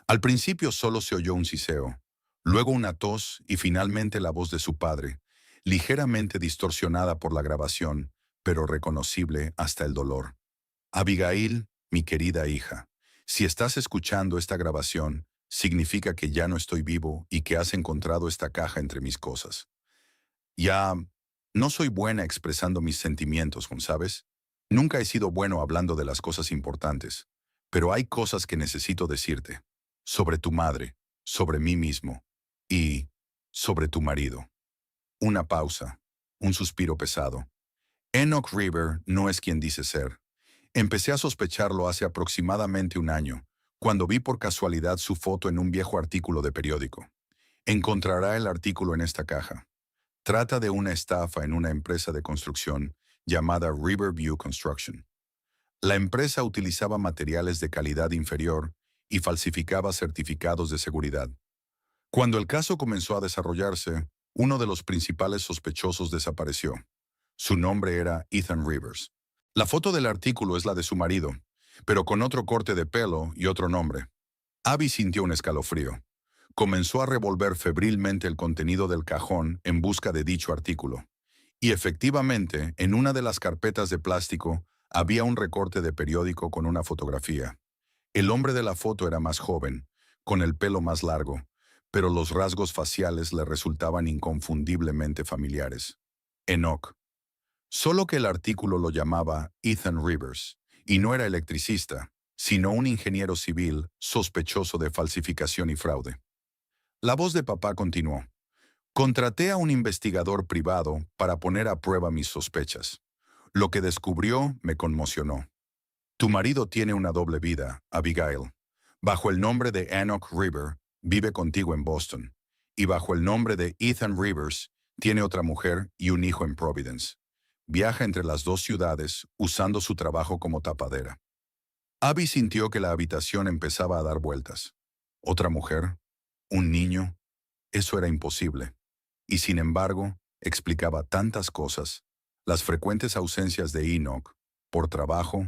Al principio solo se oyó un siseo, luego una tos y finalmente la voz de su padre, ligeramente distorsionada por la grabación, pero reconocible hasta el dolor. «Abigail, mi querida hija, si estás escuchando esta grabación, significa que ya no estoy vivo y que has encontrado esta caja entre mis cosas. Ya no soy buena expresando mis sentimientos, ¿sabes? Nunca he sido bueno hablando de las cosas importantes, pero hay cosas que necesito decirte. Sobre tu madre, sobre mí mismo y sobre tu marido». Una pausa, un suspiro pesado. Enoch River no es quien dice ser. Empecé a sospecharlo hace aproximadamente un año, cuando vi por casualidad su foto en un viejo artículo de periódico. Encontrará el artículo en esta caja. Trata de una estafa en una empresa de construcción llamada Riverview Construction. La empresa utilizaba materiales de calidad inferior y falsificaba certificados de seguridad. Cuando el caso comenzó a desarrollarse, uno de los principales sospechosos desapareció. Su nombre era Ethan Rivers. La foto del artículo es la de su marido, pero con otro corte de pelo y otro nombre. Abby sintió un escalofrío. Comenzó a revolver febrilmente el contenido del cajón en busca de dicho artículo. Y efectivamente, en una de las carpetas de plástico había un recorte de periódico con una fotografía. El hombre de la foto era más joven, con el pelo más largo, pero los rasgos faciales le resultaban inconfundiblemente familiares. Enoch. Solo que el artículo lo llamaba Ethan Rivers, y no era electricista, sino un ingeniero civil sospechoso de falsificación y fraude. La voz de papá continuó. Contraté a un investigador privado para poner a prueba mis sospechas. Lo que descubrió me conmocionó. Tu marido tiene una doble vida, Abigail. Bajo el nombre de Enoch River, vive contigo en Boston. Y bajo el nombre de Ethan Rivers, Tiene otra mujer y un hijo en Providence. Viaja entre las dos ciudades usando su trabajo como tapadera. Abby sintió que la habitación empezaba a dar vueltas. ¿Otra mujer? ¿Un niño? Eso era imposible. Y sin embargo, explicaba tantas cosas. Las frecuentes ausencias de Enoch, por trabajo,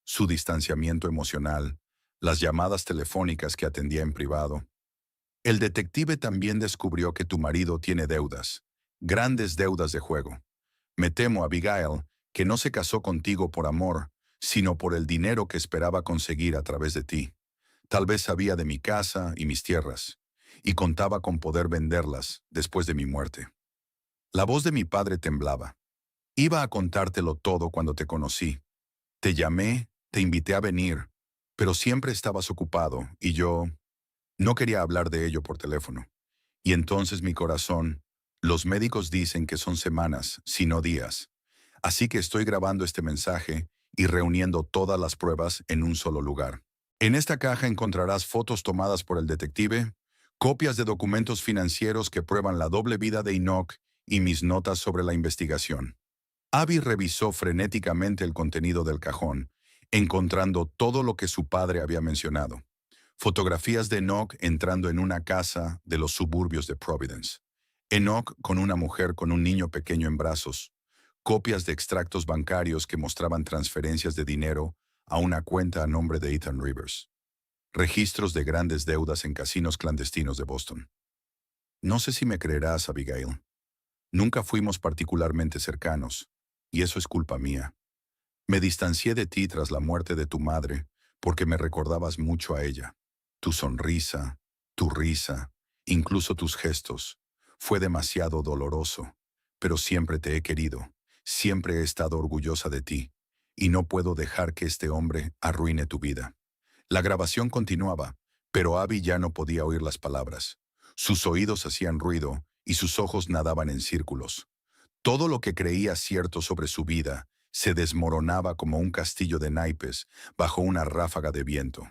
su distanciamiento emocional, las llamadas telefónicas que atendía en privado. El detective también descubrió que tu marido tiene deudas, grandes deudas de juego. Me temo, Abigail, que no se casó contigo por amor, sino por el dinero que esperaba conseguir a través de ti. Tal vez sabía de mi casa y mis tierras, y contaba con poder venderlas después de mi muerte. La voz de mi padre temblaba. Iba a contártelo todo cuando te conocí. Te llamé, te invité a venir, pero siempre estabas ocupado y yo no quería hablar de ello por teléfono. Y entonces mi corazón, los médicos dicen que son semanas, si no días. Así que estoy grabando este mensaje y reuniendo todas las pruebas en un solo lugar. En esta caja encontrarás fotos tomadas por el detective, copias de documentos financieros que prueban la doble vida de Enoch y mis notas sobre la investigación. Abby revisó frenéticamente el contenido del cajón, encontrando todo lo que su padre había mencionado. Fotografías de Enoch entrando en una casa de los suburbios de Providence. Enoch con una mujer con un niño pequeño en brazos. Copias de extractos bancarios que mostraban transferencias de dinero a una cuenta a nombre de Ethan Rivers. Registros de grandes deudas en casinos clandestinos de Boston. No sé si me creerás, Abigail. Nunca fuimos particularmente cercanos, y eso es culpa mía. Me distancié de ti tras la muerte de tu madre porque me recordabas mucho a ella. Tu sonrisa, tu risa, incluso tus gestos. Fue demasiado doloroso, pero siempre te he querido, siempre he estado orgullosa de ti, y no puedo dejar que este hombre arruine tu vida. La grabación continuaba, pero Abby ya no podía oír las palabras. Sus oídos hacían ruido y sus ojos nadaban en círculos. Todo lo que creía cierto sobre su vida se desmoronaba como un castillo de naipes bajo una ráfaga de viento.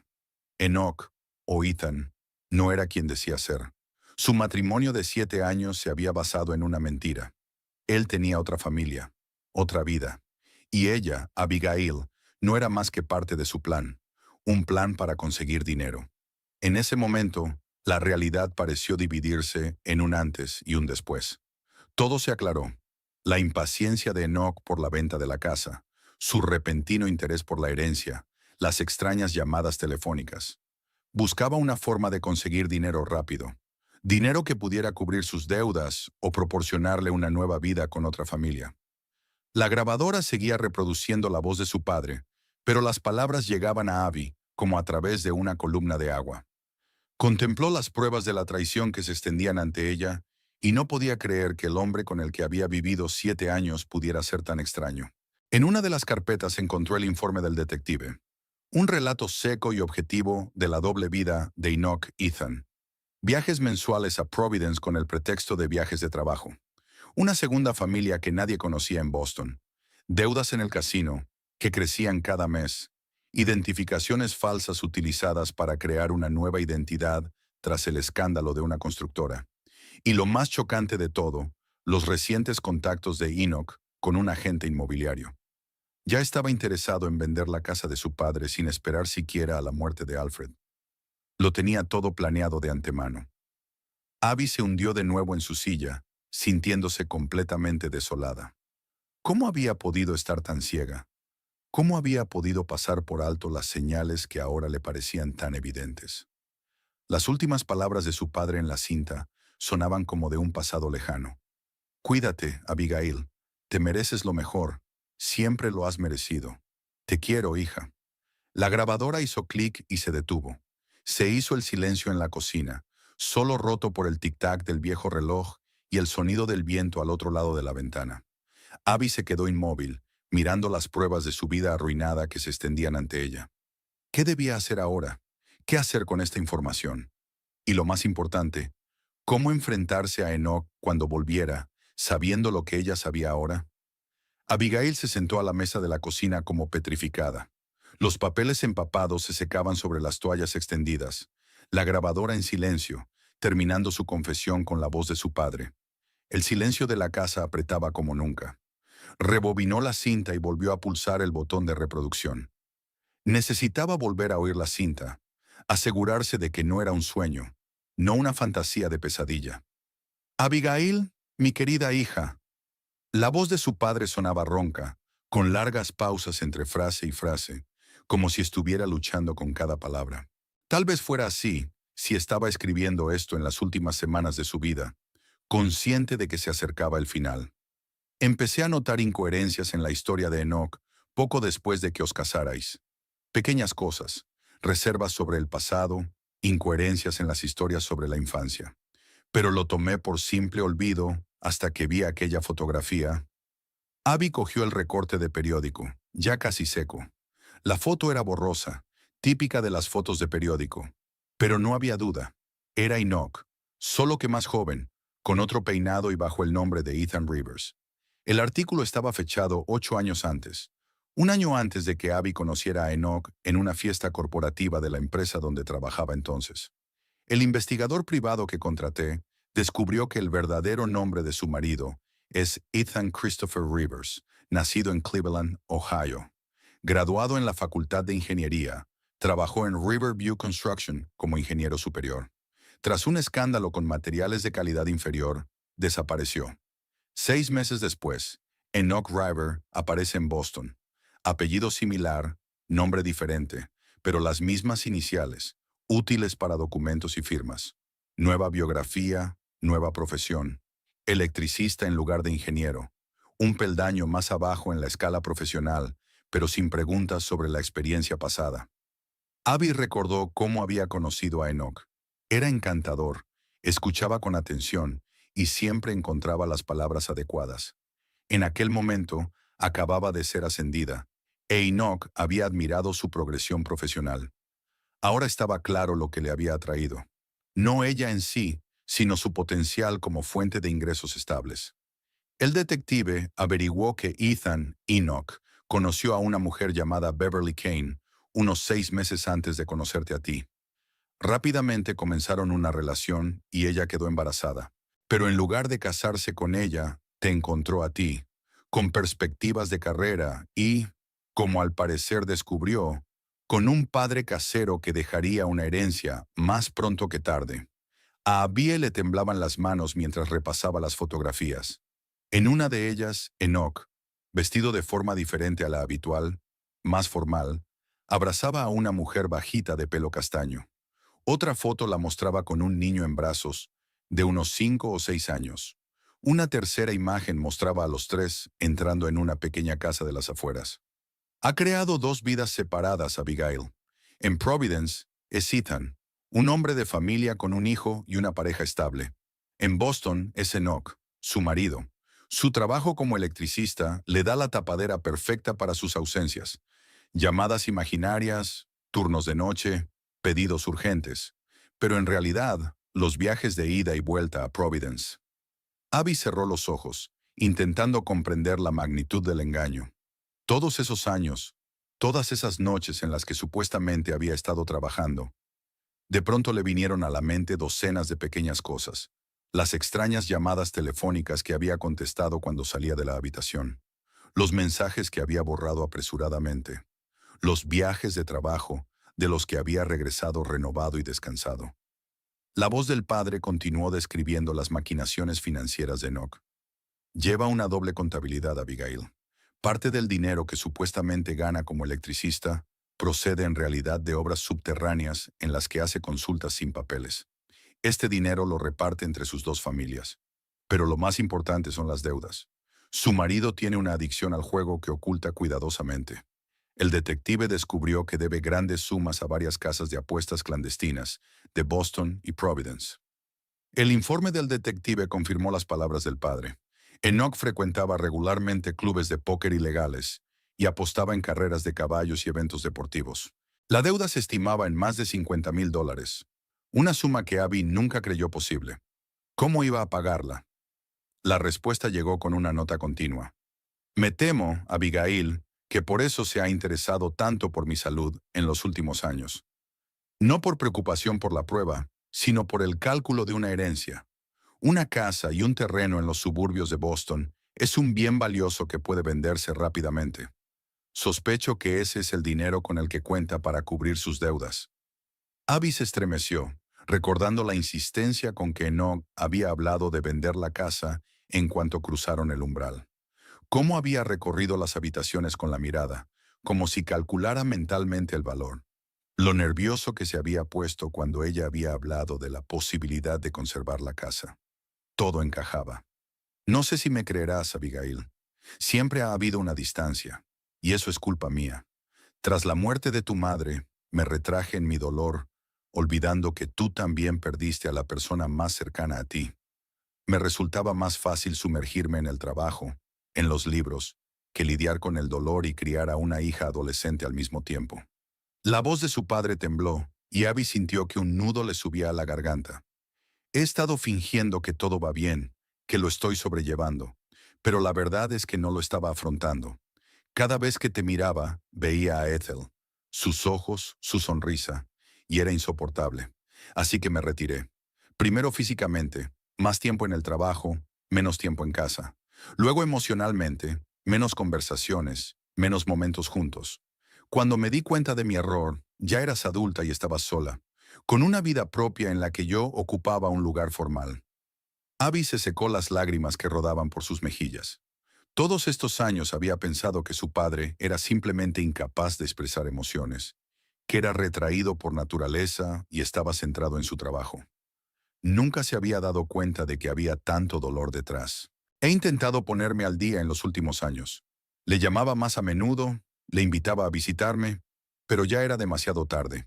Enoch, o Ethan, no era quien decía ser. Su matrimonio de 7 años se había basado en una mentira. Él tenía otra familia, otra vida. Y ella, Abigail, no era más que parte de su plan, un plan para conseguir dinero. En ese momento, la realidad pareció dividirse en un antes y un después. Todo se aclaró. La impaciencia de Enoch por la venta de la casa, su repentino interés por la herencia, las extrañas llamadas telefónicas. Buscaba una forma de conseguir dinero rápido, dinero que pudiera cubrir sus deudas o proporcionarle una nueva vida con otra familia. La grabadora seguía reproduciendo la voz de su padre, pero las palabras llegaban a Abby como a través de una columna de agua. Contempló las pruebas de la traición que se extendían ante ella y no podía creer que el hombre con el que había vivido 7 años pudiera ser tan extraño. En una de las carpetas encontró el informe del detective, un relato seco y objetivo de la doble vida de Enoch Ethan. Viajes mensuales a Providence con el pretexto de viajes de trabajo. Una segunda familia que nadie conocía en Boston. Deudas en el casino, que crecían cada mes. Identificaciones falsas utilizadas para crear una nueva identidad tras el escándalo de una constructora. Y lo más chocante de todo, los recientes contactos de Enoch con un agente inmobiliario. Ya estaba interesado en vender la casa de su padre sin esperar siquiera a la muerte de Alfred. Lo tenía todo planeado de antemano. Abby se hundió de nuevo en su silla, sintiéndose completamente desolada. ¿Cómo había podido estar tan ciega? ¿Cómo había podido pasar por alto las señales que ahora le parecían tan evidentes? Las últimas palabras de su padre en la cinta sonaban como de un pasado lejano. Cuídate, Abigail. Te mereces lo mejor. Siempre lo has merecido. Te quiero, hija. La grabadora hizo clic y se detuvo. Se hizo el silencio en la cocina, solo roto por el tic-tac del viejo reloj y el sonido del viento al otro lado de la ventana. Abby se quedó inmóvil, mirando las pruebas de su vida arruinada que se extendían ante ella. ¿Qué debía hacer ahora? ¿Qué hacer con esta información? Y lo más importante, ¿cómo enfrentarse a Enoch cuando volviera, sabiendo lo que ella sabía ahora? Abigail se sentó a la mesa de la cocina como petrificada. Los papeles empapados se secaban sobre las toallas extendidas, la grabadora en silencio, terminando su confesión con la voz de su padre. El silencio de la casa apretaba como nunca. Rebobinó la cinta y volvió a pulsar el botón de reproducción. Necesitaba volver a oír la cinta, asegurarse de que no era un sueño, no una fantasía de pesadilla. Abigail, mi querida hija. La voz de su padre sonaba ronca, con largas pausas entre frase y frase, como si estuviera luchando con cada palabra. Tal vez fuera así, si estaba escribiendo esto en las últimas semanas de su vida, consciente de que se acercaba el final. Empecé a notar incoherencias en la historia de Enoch poco después de que os casarais. Pequeñas cosas, reservas sobre el pasado, incoherencias en las historias sobre la infancia. Pero lo tomé por simple olvido hasta que vi aquella fotografía. Abby cogió el recorte de periódico, ya casi seco. La foto era borrosa, típica de las fotos de periódico. Pero no había duda. Era Enoch, solo que más joven, con otro peinado y bajo el nombre de Ethan Rivers. El artículo estaba fechado 8 años antes, un año antes de que Abby conociera a Enoch en una fiesta corporativa de la empresa donde trabajaba entonces. El investigador privado que contraté descubrió que el verdadero nombre de su marido es Ethan Christopher Rivers, nacido en Cleveland, Ohio. Graduado en la Facultad de Ingeniería, trabajó en Riverview Construction como ingeniero superior. Tras un escándalo con materiales de calidad inferior, desapareció. 6 meses después, Enoch River aparece en Boston. Apellido similar, nombre diferente, pero las mismas iniciales, útiles para documentos y firmas. Nueva biografía, nueva profesión. Electricista en lugar de ingeniero. Un peldaño más abajo en la escala profesional, pero sin preguntas sobre la experiencia pasada. Abby recordó cómo había conocido a Enoch. Era encantador, escuchaba con atención y siempre encontraba las palabras adecuadas. En aquel momento, acababa de ser ascendida, e Enoch había admirado su progresión profesional. Ahora estaba claro lo que le había atraído. No ella en sí, sino su potencial como fuente de ingresos estables. El detective averiguó que Ethan Enoch conoció a una mujer llamada Beverly Kane unos 6 meses antes de conocerte a ti. Rápidamente comenzaron una relación y ella quedó embarazada. Pero en lugar de casarse con ella, te encontró a ti, con perspectivas de carrera y, como al parecer descubrió, con un padre casero que dejaría una herencia más pronto que tarde. A Abby le temblaban las manos mientras repasaba las fotografías. En una de ellas, Enoch, vestido de forma diferente a la habitual, más formal, abrazaba a una mujer bajita de pelo castaño. Otra foto la mostraba con un niño en brazos, de unos 5 o 6 años. Una tercera imagen mostraba a los tres entrando en una pequeña casa de las afueras. Ha creado 2 vidas separadas, Abigail. En Providence es Ethan, un hombre de familia con un hijo y una pareja estable. En Boston es Enoch, su marido. Su trabajo como electricista le da la tapadera perfecta para sus ausencias. Llamadas imaginarias, turnos de noche, pedidos urgentes. Pero en realidad, los viajes de ida y vuelta a Providence. Abby cerró los ojos, intentando comprender la magnitud del engaño. Todos esos años, todas esas noches en las que supuestamente había estado trabajando, de pronto le vinieron a la mente docenas de pequeñas cosas. Las extrañas llamadas telefónicas que había contestado cuando salía de la habitación. Los mensajes que había borrado apresuradamente. Los viajes de trabajo de los que había regresado renovado y descansado. La voz del padre continuó describiendo las maquinaciones financieras de Enoch. Lleva una doble contabilidad, Abigail. Parte del dinero que supuestamente gana como electricista procede en realidad de obras subterráneas en las que hace consultas sin papeles. Este dinero lo reparte entre sus 2 familias. Pero lo más importante son las deudas. Su marido tiene una adicción al juego que oculta cuidadosamente. El detective descubrió que debe grandes sumas a varias casas de apuestas clandestinas de Boston y Providence. El informe del detective confirmó las palabras del padre. Enoch frecuentaba regularmente clubes de póker ilegales y apostaba en carreras de caballos y eventos deportivos. La deuda se estimaba en más de $50,000, una suma que Abby nunca creyó posible. ¿Cómo iba a pagarla? La respuesta llegó con una nota continua. Me temo, Abigail, que por eso se ha interesado tanto por mi salud en los últimos años. No por preocupación por la prueba, sino por el cálculo de una herencia. Una casa y un terreno en los suburbios de Boston es un bien valioso que puede venderse rápidamente. Sospecho que ese es el dinero con el que cuenta para cubrir sus deudas. Abby se estremeció, recordando la insistencia con que Enoch había hablado de vender la casa en cuanto cruzaron el umbral. Cómo había recorrido las habitaciones con la mirada, como si calculara mentalmente el valor. Lo nervioso que se había puesto cuando ella había hablado de la posibilidad de conservar la casa. Todo encajaba. No sé si me creerás, Abigail. Siempre ha habido una distancia, y eso es culpa mía. Tras la muerte de tu madre, me retraje en mi dolor, olvidando que tú también perdiste a la persona más cercana a ti. Me resultaba más fácil sumergirme en el trabajo, en los libros, que lidiar con el dolor y criar a una hija adolescente al mismo tiempo. La voz de su padre tembló, y Abby sintió que un nudo le subía a la garganta. He estado fingiendo que todo va bien, que lo estoy sobrellevando, pero la verdad es que no lo estaba afrontando. Cada vez que te miraba, veía a Ethel, sus ojos, su sonrisa, y era insoportable. Así que me retiré. Primero físicamente, más tiempo en el trabajo, menos tiempo en casa. Luego emocionalmente, menos conversaciones, menos momentos juntos. Cuando me di cuenta de mi error, ya eras adulta y estabas sola, con una vida propia en la que yo ocupaba un lugar formal. Abby se secó las lágrimas que rodaban por sus mejillas. Todos estos años había pensado que su padre era simplemente incapaz de expresar emociones, que era retraído por naturaleza y estaba centrado en su trabajo. Nunca se había dado cuenta de que había tanto dolor detrás. He intentado ponerme al día en los últimos años. Le llamaba más a menudo, le invitaba a visitarme, pero ya era demasiado tarde.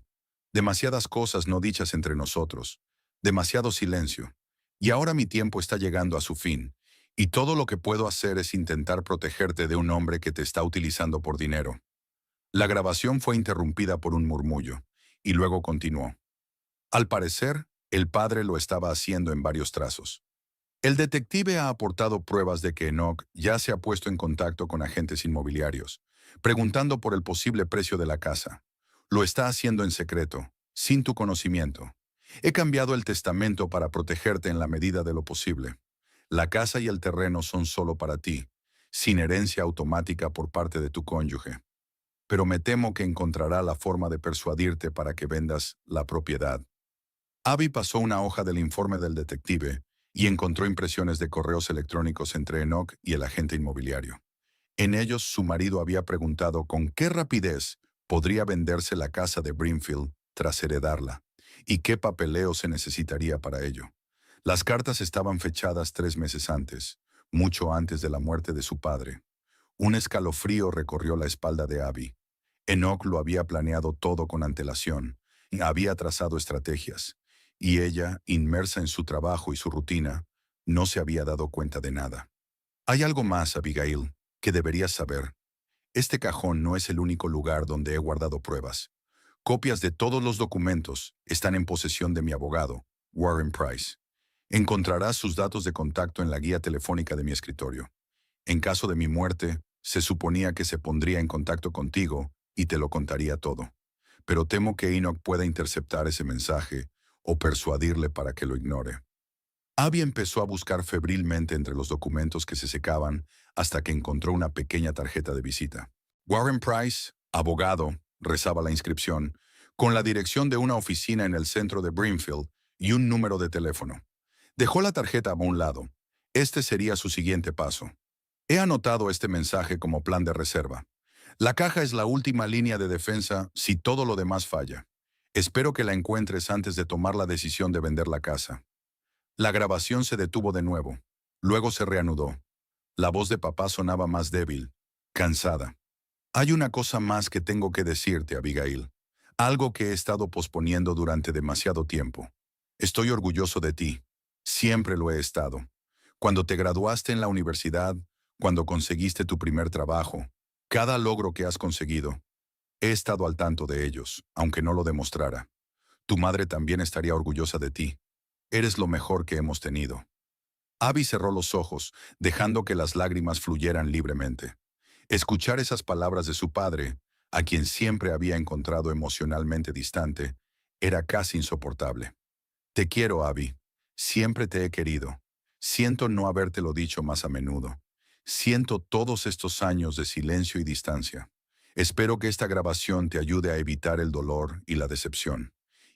Demasiadas cosas no dichas entre nosotros, demasiado silencio. Y ahora mi tiempo está llegando a su fin, y todo lo que puedo hacer es intentar protegerte de un hombre que te está utilizando por dinero. La grabación fue interrumpida por un murmullo, y luego continuó. Al parecer, el padre lo estaba haciendo en varios trazos. El detective ha aportado pruebas de que Enoch ya se ha puesto en contacto con agentes inmobiliarios, preguntando por el posible precio de la casa. Lo está haciendo en secreto, sin tu conocimiento. He cambiado el testamento para protegerte en la medida de lo posible. La casa y el terreno son solo para ti, sin herencia automática por parte de tu cónyuge. Pero me temo que encontrará la forma de persuadirte para que vendas la propiedad. Abby pasó una hoja del informe del detective y encontró impresiones de correos electrónicos entre Enoch y el agente inmobiliario. En ellos, su marido había preguntado con qué rapidez podría venderse la casa de Brimfield tras heredarla, y qué papeleo se necesitaría para ello. Las cartas estaban fechadas 3 meses antes, mucho antes de la muerte de su padre. Un escalofrío recorrió la espalda de Abby. Enoch lo había planeado todo con antelación, había trazado estrategias, y ella, inmersa en su trabajo y su rutina, no se había dado cuenta de nada. Hay algo más, Abigail, que deberías saber. Este cajón no es el único lugar donde he guardado pruebas. Copias de todos los documentos están en posesión de mi abogado, Warren Price. Encontrarás sus datos de contacto en la guía telefónica de mi escritorio. En caso de mi muerte, se suponía que se pondría en contacto contigo y te lo contaría todo. Pero temo que Enoch pueda interceptar ese mensaje o persuadirle para que lo ignore. Abby empezó a buscar febrilmente entre los documentos que se secaban hasta que encontró una pequeña tarjeta de visita. Warren Price, abogado, rezaba la inscripción, con la dirección de una oficina en el centro de Brimfield y un número de teléfono. Dejó la tarjeta a un lado. Este sería su siguiente paso. He anotado este mensaje como plan de reserva. La caja es la última línea de defensa si todo lo demás falla. Espero que la encuentres antes de tomar la decisión de vender la casa. La grabación se detuvo de nuevo. Luego se reanudó. La voz de papá sonaba más débil, cansada. Hay una cosa más que tengo que decirte, Abigail. Algo que he estado posponiendo durante demasiado tiempo. Estoy orgulloso de ti. Siempre lo he estado. Cuando te graduaste en la universidad, cuando conseguiste tu primer trabajo, cada logro que has conseguido, he estado al tanto de ellos, aunque no lo demostrara. Tu madre también estaría orgullosa de ti. Eres lo mejor que hemos tenido. Abby cerró los ojos, dejando que las lágrimas fluyeran libremente. Escuchar esas palabras de su padre, a quien siempre había encontrado emocionalmente distante, era casi insoportable. Te quiero, Abby. Siempre te he querido. Siento no habértelo dicho más a menudo. Siento todos estos años de silencio y distancia. Espero que esta grabación te ayude a evitar el dolor y la decepción,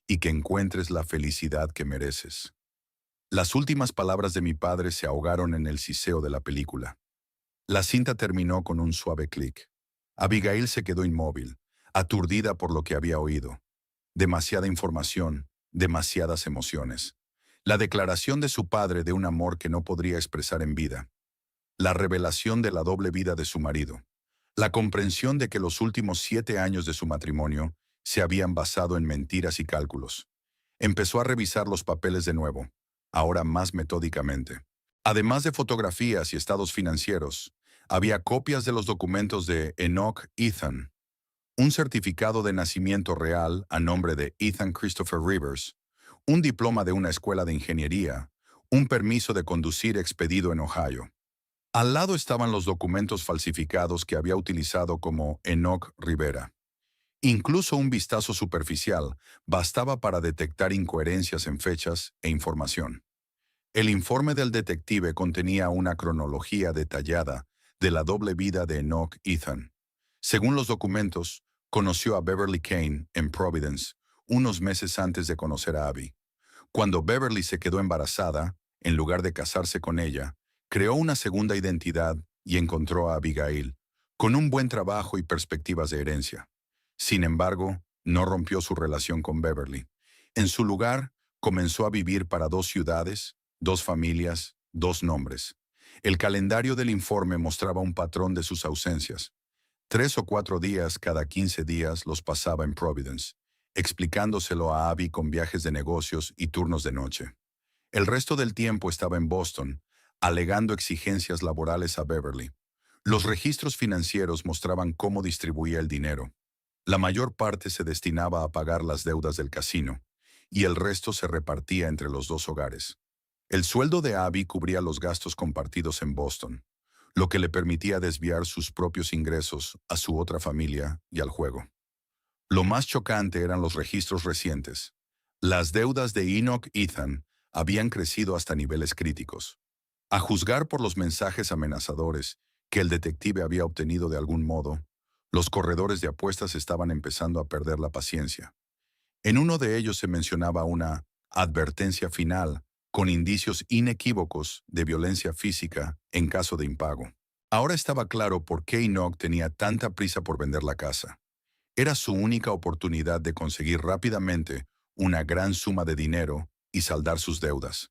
y que encuentres la felicidad que mereces. Las últimas palabras de mi padre se ahogaron en el siseo de la película. La cinta terminó con un suave clic. Abigail se quedó inmóvil, aturdida por lo que había oído. Demasiada información, demasiadas emociones. La declaración de su padre de un amor que no podría expresar en vida. La revelación de la doble vida de su marido. La comprensión de que los últimos 7 años de su matrimonio se habían basado en mentiras y cálculos. Empezó a revisar los papeles de nuevo, ahora más metódicamente. Además de fotografías y estados financieros, había copias de los documentos de Enoch Ethan, un certificado de nacimiento real a nombre de Ethan Christopher Rivers, un diploma de una escuela de ingeniería, un permiso de conducir expedido en Ohio. Al lado estaban los documentos falsificados que había utilizado como Enoch Rivera. Incluso un vistazo superficial bastaba para detectar incoherencias en fechas e información. El informe del detective contenía una cronología detallada de la doble vida de Enoch Ethan. Según los documentos, conoció a Beverly Kane en Providence unos meses antes de conocer a Abby. Cuando Beverly se quedó embarazada, en lugar de casarse con ella, creó una segunda identidad y encontró a Abigail, con un buen trabajo y perspectivas de herencia. Sin embargo, no rompió su relación con Beverly. En su lugar, comenzó a vivir para 2 ciudades, 2 familias, 2 nombres. El calendario del informe mostraba un patrón de sus ausencias. 3 o 4 días cada 15 días los pasaba en Providence, explicándoselo a Abby con viajes de negocios y turnos de noche. El resto del tiempo estaba en Boston, alegando exigencias laborales a Beverly. Los registros financieros mostraban cómo distribuía el dinero. La mayor parte se destinaba a pagar las deudas del casino, y el resto se repartía entre los 2 hogares. El sueldo de Abby cubría los gastos compartidos en Boston, lo que le permitía desviar sus propios ingresos a su otra familia y al juego. Lo más chocante eran los registros recientes. Las deudas de Enoch Ethan habían crecido hasta niveles críticos. A juzgar por los mensajes amenazadores que el detective había obtenido de algún modo, los corredores de apuestas estaban empezando a perder la paciencia. En uno de ellos se mencionaba una advertencia final con indicios inequívocos de violencia física en caso de impago. Ahora estaba claro por qué Enoch tenía tanta prisa por vender la casa. Era su única oportunidad de conseguir rápidamente una gran suma de dinero y saldar sus deudas.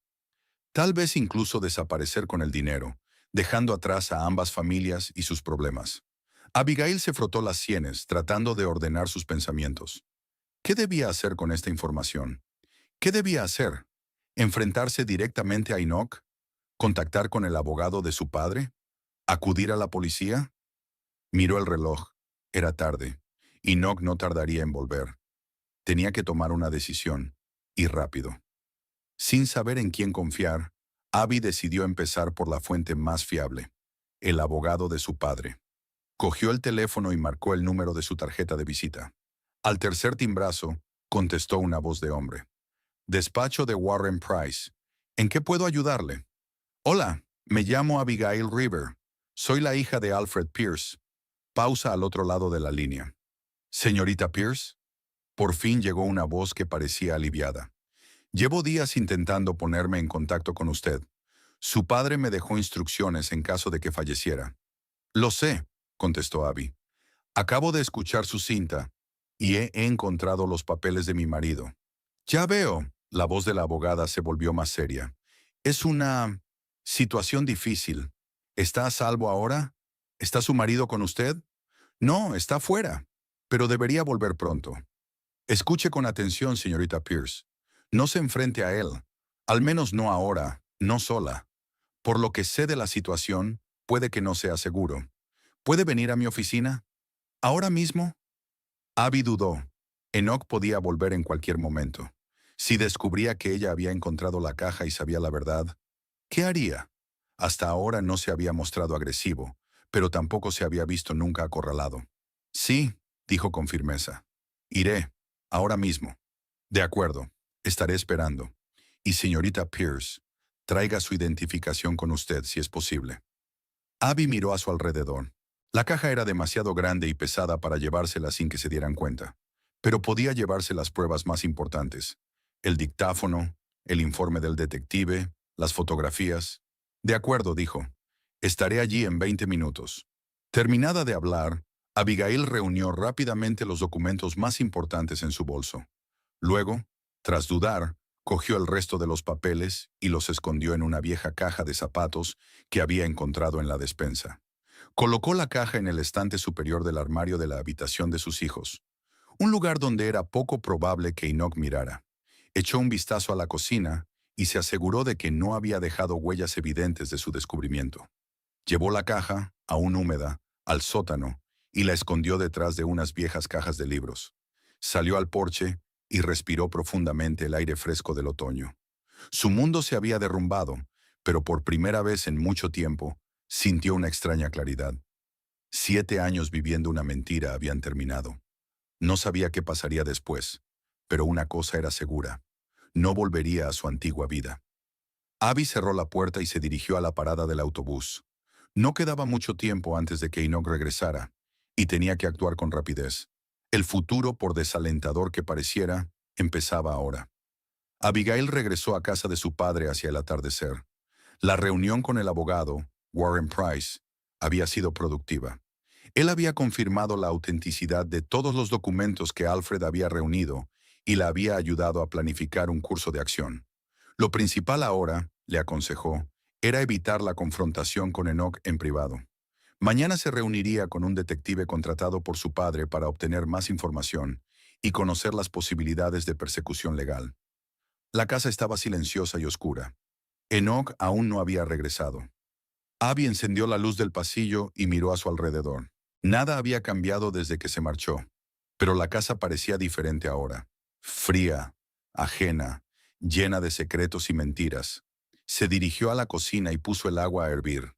Tal vez incluso desaparecer con el dinero, dejando atrás a ambas familias y sus problemas. Abigail se frotó las sienes, tratando de ordenar sus pensamientos. ¿Qué debía hacer con esta información? ¿Qué debía hacer? ¿Enfrentarse directamente a Enoch? ¿Contactar con el abogado de su padre? ¿Acudir a la policía? Miró el reloj. Era tarde. Enoch no tardaría en volver. Tenía que tomar una decisión, y rápido. Sin saber en quién confiar, Abby decidió empezar por la fuente más fiable, el abogado de su padre. Cogió el teléfono y marcó el número de su tarjeta de visita. Al tercer timbrazo, contestó una voz de hombre. Despacho de Warren Price. ¿En qué puedo ayudarle? Hola, me llamo Abigail River. Soy la hija de Alfred Pierce. Pausa al otro lado de la línea. Señorita Pierce. Por fin llegó una voz que parecía aliviada. Llevo días intentando ponerme en contacto con usted. Su padre me dejó instrucciones en caso de que falleciera. Lo sé, contestó Abby. Acabo de escuchar su cinta y he encontrado los papeles de mi marido. Ya veo, la voz de la abogada se volvió más seria. Es una situación difícil. ¿Está a salvo ahora? ¿Está su marido con usted? No, está fuera, pero debería volver pronto. Escuche con atención, señorita Pierce. No se enfrente a él, al menos no ahora, no sola. Por lo que sé de la situación, puede que no sea seguro. ¿Puede venir a mi oficina? ¿Ahora mismo? Abby dudó. Enoch podía volver en cualquier momento. Si descubría que ella había encontrado la caja y sabía la verdad, ¿qué haría? Hasta ahora no se había mostrado agresivo, pero tampoco se había visto nunca acorralado. Sí, dijo con firmeza. Iré, ahora mismo. De acuerdo, estaré esperando. Y señorita Pierce, Traiga su identificación con usted, si es posible. Abby miró a su alrededor. La caja era demasiado grande y pesada para llevársela sin que se dieran cuenta, pero podía llevarse las pruebas más importantes: el dictáfono, el informe del detective, las fotografías. De acuerdo, dijo. Estaré allí en 20 minutos. Terminada de hablar, Abigail reunió rápidamente los documentos más importantes en su bolso. Luego, tras dudar, cogió el resto de los papeles y los escondió en una vieja caja de zapatos que había encontrado en la despensa. Colocó la caja en el estante superior del armario de la habitación de sus hijos, un lugar donde era poco probable que Enoch mirara. Echó un vistazo a la cocina y se aseguró de que no había dejado huellas evidentes de su descubrimiento. Llevó la caja, aún húmeda, al sótano y la escondió detrás de unas viejas cajas de libros. Salió al porche y respiró profundamente el aire fresco del otoño. Su mundo se había derrumbado, pero por primera vez en mucho tiempo sintió una extraña claridad. 7 años viviendo una mentira habían terminado. No sabía qué pasaría después, pero una cosa era segura: no volvería a su antigua vida. Abby cerró la puerta y se dirigió a la parada del autobús. No quedaba mucho tiempo antes de que Enoch regresara, y tenía que actuar con rapidez. El futuro, por desalentador que pareciera, empezaba ahora. Abigail regresó a casa de su padre hacia el atardecer. La reunión con el abogado, Warren Price, había sido productiva. Él había confirmado la autenticidad de todos los documentos que Alfred había reunido y la había ayudado a planificar un curso de acción. Lo principal ahora, le aconsejó, era evitar la confrontación con Enoch en privado. Mañana se reuniría con un detective contratado por su padre para obtener más información y conocer las posibilidades de persecución legal. La casa estaba silenciosa y oscura. Enoch aún no había regresado. Abby encendió la luz del pasillo y miró a su alrededor. Nada había cambiado desde que se marchó, pero la casa parecía diferente ahora. Fría, ajena, llena de secretos y mentiras. Se dirigió a la cocina y puso el agua a hervir.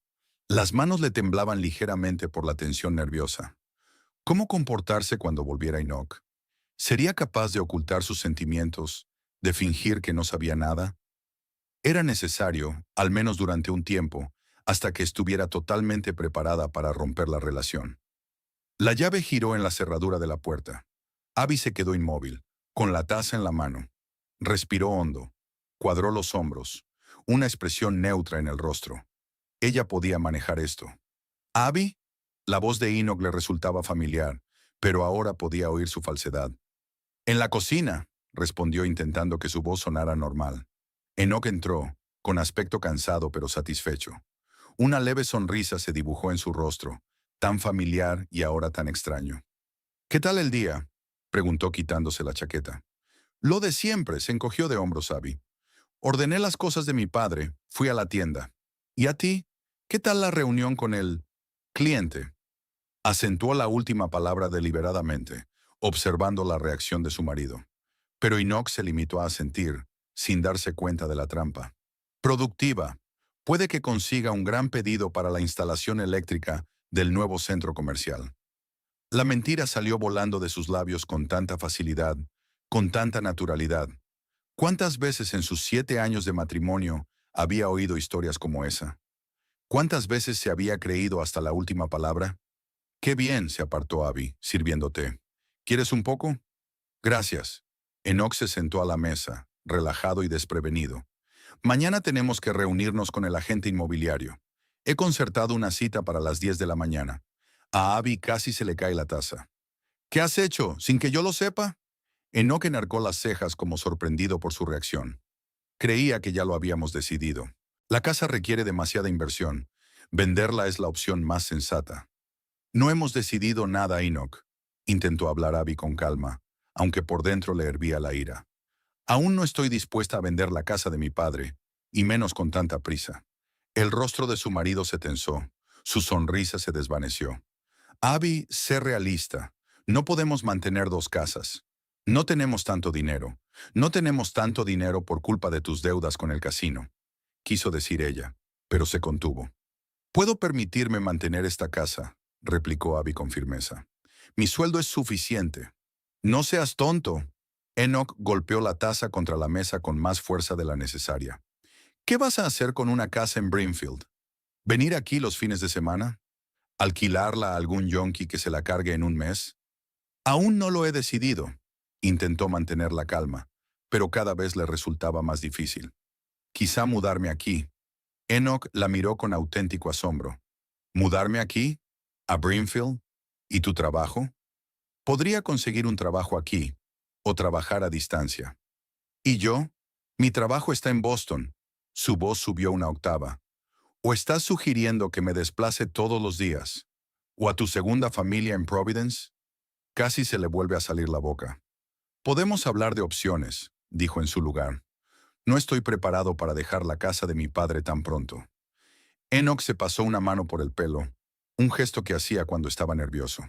Las manos le temblaban ligeramente por la tensión nerviosa. ¿Cómo comportarse cuando volviera Enoch? ¿Sería capaz de ocultar sus sentimientos, de fingir que no sabía nada? Era necesario, al menos durante un tiempo, hasta que estuviera totalmente preparada para romper la relación. La llave giró en la cerradura de la puerta. Abby se quedó inmóvil, con la taza en la mano. Respiró hondo, cuadró los hombros, una expresión neutra en el rostro. Ella podía manejar esto. ¿Abby? La voz de Enoch le resultaba familiar, pero ahora podía oír su falsedad. En la cocina, respondió intentando que su voz sonara normal. Enoch entró, con aspecto cansado pero satisfecho. Una leve sonrisa se dibujó en su rostro, tan familiar y ahora tan extraño. ¿Qué tal el día?, preguntó quitándose la chaqueta. Lo de siempre, se encogió de hombros Abby. Ordené las cosas de mi padre, fui a la tienda. ¿Y a ti? ¿Qué tal la reunión con el cliente? Acentuó la última palabra deliberadamente, observando la reacción de su marido. Pero Enoch se limitó a asentir, sin darse cuenta de la trampa. Productiva. Puede que consiga un gran pedido para la instalación eléctrica del nuevo centro comercial. La mentira salió volando de sus labios con tanta facilidad, con tanta naturalidad. ¿Cuántas veces en sus 7 años de matrimonio había oído historias como esa? ¿Cuántas veces se había creído hasta la última palabra? Qué bien, se apartó Abby, sirviendo té. ¿Quieres un poco? Gracias. Enoch se sentó a la mesa, relajado y desprevenido. Mañana tenemos que reunirnos con el agente inmobiliario. He concertado una cita para las 10 de la mañana. A Abby casi se le cae la taza. ¿Qué has hecho, sin que yo lo sepa? Enoch enarcó las cejas como sorprendido por su reacción. Creía que ya lo habíamos decidido. La casa requiere demasiada inversión. Venderla es la opción más sensata. No hemos decidido nada, Enoch. Intentó hablar Abby con calma, aunque por dentro le hervía la ira. Aún no estoy dispuesta a vender la casa de mi padre, y menos con tanta prisa. El rostro de su marido se tensó. Su sonrisa se desvaneció. Abby, sé realista. No podemos mantener dos casas. No tenemos tanto dinero. No tenemos tanto dinero por culpa de tus deudas con el casino, quiso decir ella, pero se contuvo. Puedo permitirme mantener esta casa, replicó Abby con firmeza. Mi sueldo es suficiente. No seas tonto. Enoch golpeó la taza contra la mesa con más fuerza de la necesaria. ¿Qué vas a hacer con una casa en Brimfield? ¿Venir aquí los fines de semana? ¿Alquilarla a algún yonki que se la cargue en un mes? Aún no lo he decidido. Intentó mantener la calma, pero cada vez le resultaba más difícil. Quizá mudarme aquí. Enoch la miró con auténtico asombro. ¿Mudarme aquí? ¿A Brimfield? ¿Y tu trabajo? Podría conseguir un trabajo aquí, o trabajar a distancia. ¿Y yo? Mi trabajo está en Boston. Su voz subió una octava. ¿O estás sugiriendo que me desplace todos los días? ¿O a tu segunda familia en Providence? Casi se le vuelve a salir la boca. Podemos hablar de opciones, dijo en su lugar. No estoy preparado para dejar la casa de mi padre tan pronto. Enoch se pasó una mano por el pelo, un gesto que hacía cuando estaba nervioso.